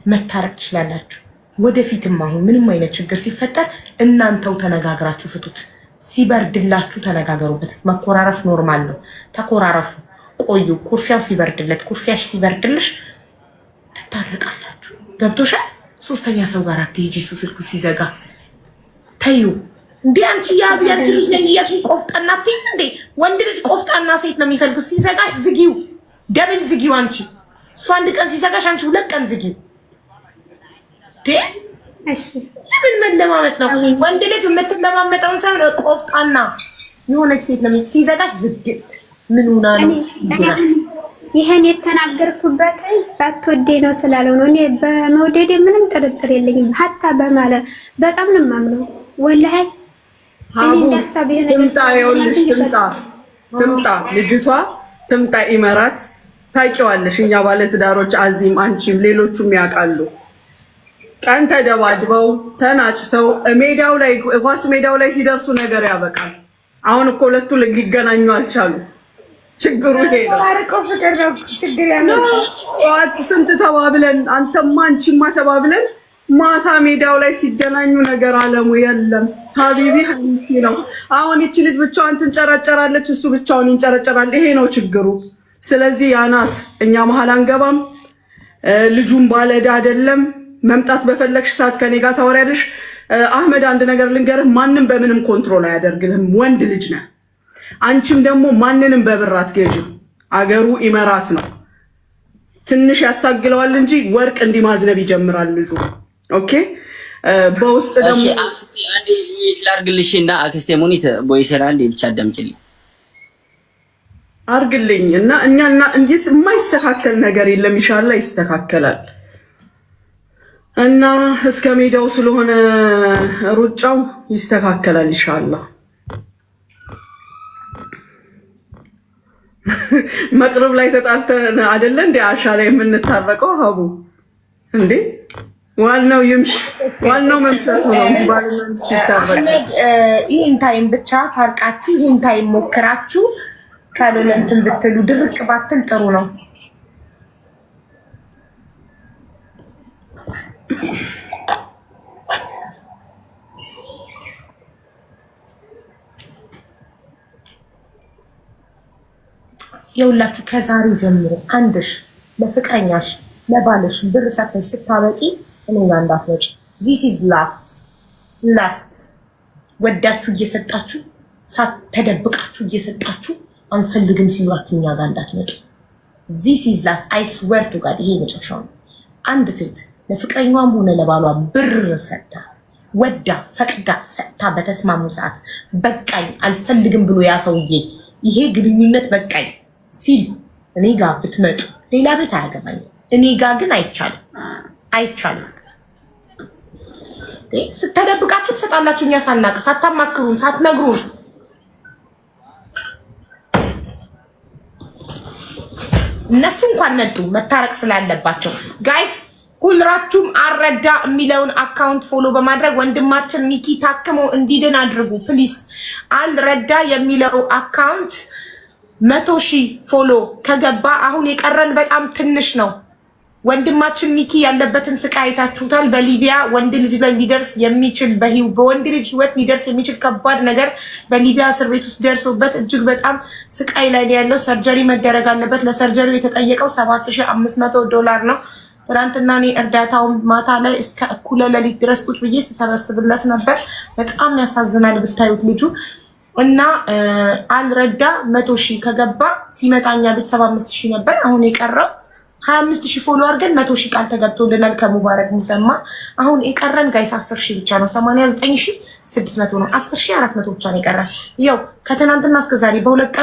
መታረቅ ትችላላችሁ። ወደፊትም አሁን ምንም አይነት ችግር ሲፈጠር እናንተው ተነጋግራችሁ ፍቱት። ሲበርድላችሁ ተነጋገሩበት። መኮራረፍ ኖርማል ነው። ተኮራረፉ፣ ቆዩ። ኩርፊያው ሲበርድለት፣ ኩርፊያሽ ሲበርድልሽ ትታረቃላችሁ። ገብቶሻል? ሶስተኛ ሰው ጋር አትሄጂ። እሱ ስልኩ ሲዘጋ ተዩ። እንዴ አንቺ ያንቺ ልጅ ነኝ እያልሽ ቆፍጣና አትይም እንዴ? ወንድ ልጅ ቆፍጣና ሴት ነው የሚፈልጉት። ሲዘጋሽ ዝጊው፣ ደብል ዝጊው። አንቺ እሱ አንድ ቀን ሲዘጋሽ አንቺ 2 ቀን ዝጊው። እሺ ለምን መለማመጥ ነው? ወንድ ልጅ የምትለማመጠውን ሳይሆን ቆፍጣና የሆነች ሴት ነው ሲዘጋሽ ዝግት። ምን ሆና ነው? ይሄን የተናገርኩበት ባትወዴ ነው ስላለው ነው። እኔ በመውደዴ ምንም ጥርጥር የለኝም። ሀታ በማለት በጣም ነው የማምነው ወላሂ። ትምጣ ልጅቷ ትምጣ፣ ኢመራት ታውቂዋለሽ። እኛ ባለትዳሮች አዚም፣ አንቺም ሌሎቹም ያውቃሉ። ቀን ተደባድበው ተናጭተው ሜዳው ላይ ኳስ ሜዳው ላይ ሲደርሱ ነገር ያበቃል። አሁን እኮ ሁለቱ ሊገናኙ አልቻሉ። ችግሩ ይሄ ነው። ፍቅር ነው ችግር ያለው። ጠዋት ስንት ተባብለን አንተማ አንቺማ ተባብለን ማታ ሜዳው ላይ ሲገናኙ ነገር አለሙ የለም። ሀቢቢ ሀንቲ ነው። አሁን ይቺ ልጅ ብቻዋን ትንጨረጨራለች፣ እሱ ብቻውን ይንጨረጨራል። ይሄ ነው ችግሩ። ስለዚህ ያናስ እኛ መሀል አንገባም። ልጁም ባለዕዳ አይደለም። መምጣት በፈለግሽ ሰዓት ከኔ ጋር ታወሪያለሽ። አህመድ አንድ ነገር ልንገርህ፣ ማንም በምንም ኮንትሮል አያደርግልህም። ወንድ ልጅ ነህ። አንቺም ደግሞ ማንንም በብር አትገዥም። አገሩ ኢመራት ነው። ትንሽ ያታግለዋል እንጂ ወርቅ እንዲህ ማዝነብ ይጀምራል ልጁ። ኦኬ በውስጥ ደግሞ አንዴ ላርግልሽና አክስቴ ሙኒት ቦይሰራ እንዴ ብቻ አዳምጪልኝ አርግልኝ እና እኛና እንጂስ የማይስተካከል ነገር የለም። ኢንሻአላህ ይስተካከላል። እና እስከ ሜዳው ስለሆነ ሩጫው ይስተካከላል ኢንሻአላህ። መቅረብ ላይ ተጣልተን አይደለ እንዴ አሻ ላይ የምንታረቀው? ሀቡ እንዴ ዋናው ይምሽ፣ ዋናው መምሰቱ ነው። ባልና ሚስት ይታረቃል። ይሄን ታይም ብቻ ታርቃችሁ ይሄን ታይም ሞክራችሁ ካልሆነ እንትን ብትሉ ድርቅ ባትል ጥሩ ነው። የሁላችሁ ከዛሬ ጀምሮ አንድሽ ለፍቅረኛሽ ለባልሽ ብር ሰጥተሽ ስታበቂ እኔ ጋር እንዳትመጪ። ዚስ ኢዝ ላስት ወዳችሁ እየሰጣችሁ ሳትደብቃችሁ እየሰጣችሁ አንፈልግም ሲሏችሁ እኛ ጋር እንዳትመጪ። ዚስ ኢዝ ላስት አይ ስዌር ቱ ጋድ። ይሄ መጨረሻው ነው። አንድ ሴት ለፍቅረኛዋም ሆነ ለባሏ ብር ሰጥታ ወዳ ፈቅዳ ሰጥታ በተስማሙ ሰዓት በቃኝ አልፈልግም ብሎ ያ ሰውዬ ይሄ ግንኙነት በቃኝ ሲል እኔ ጋር ብትመጡ ሌላ ቤት አያገባኝም። እኔ ጋር ግን አይቻልም። ስተደብቃችሁ ትሰጣላችሁ። እኛ ሳናቅ ሳታማክሩን ሳትነግሩን እነሱ እንኳን መጡ መታረቅ ስላለባቸው ጋይስ ሁላችሁም አልረዳ የሚለውን አካውንት ፎሎ በማድረግ ወንድማችን ሚኪ ታክሞ እንዲድን አድርጉ ፕሊስ። አልረዳ የሚለው አካውንት 100,000 ፎሎ ከገባ አሁን የቀረን በጣም ትንሽ ነው። ወንድማችን ሚኪ ያለበትን ስቃይ አይታችሁታል። በሊቢያ ወንድ ልጅ ላይ ሊደርስ የሚችል በወንድ ልጅ ህይወት ሊደርስ የሚችል ከባድ ነገር በሊቢያ እስር ቤት ውስጥ ደርሶበት እጅግ በጣም ስቃይ ላይ ያለው ሰርጀሪ መደረግ አለበት። ለሰርጀሪው የተጠየቀው $7,500 ነው። ትናንትና እኔ እርዳታውን ማታ ላይ እስከ እኩለ ሌሊት ድረስ ቁጭ ብዬ ስሰበስብለት ነበር። በጣም ያሳዝናል ብታዩት ልጁ እና አልረዳ 100,000 ከገባ ሲመጣኛ ቤት 75,000 ነበር። አሁን የቀረው 25,000 ፎሎ አድርገን 100,000 ቃል ተገብቶልናል ከሙባረክ ሙሰማ። አሁን የቀረን ጋይስ 10,000 ብቻ ነው። 89,600 ነው። 10,400 ብቻ ነው የቀረን። ያው ከትናንትና እስከ ዛሬ በሁለት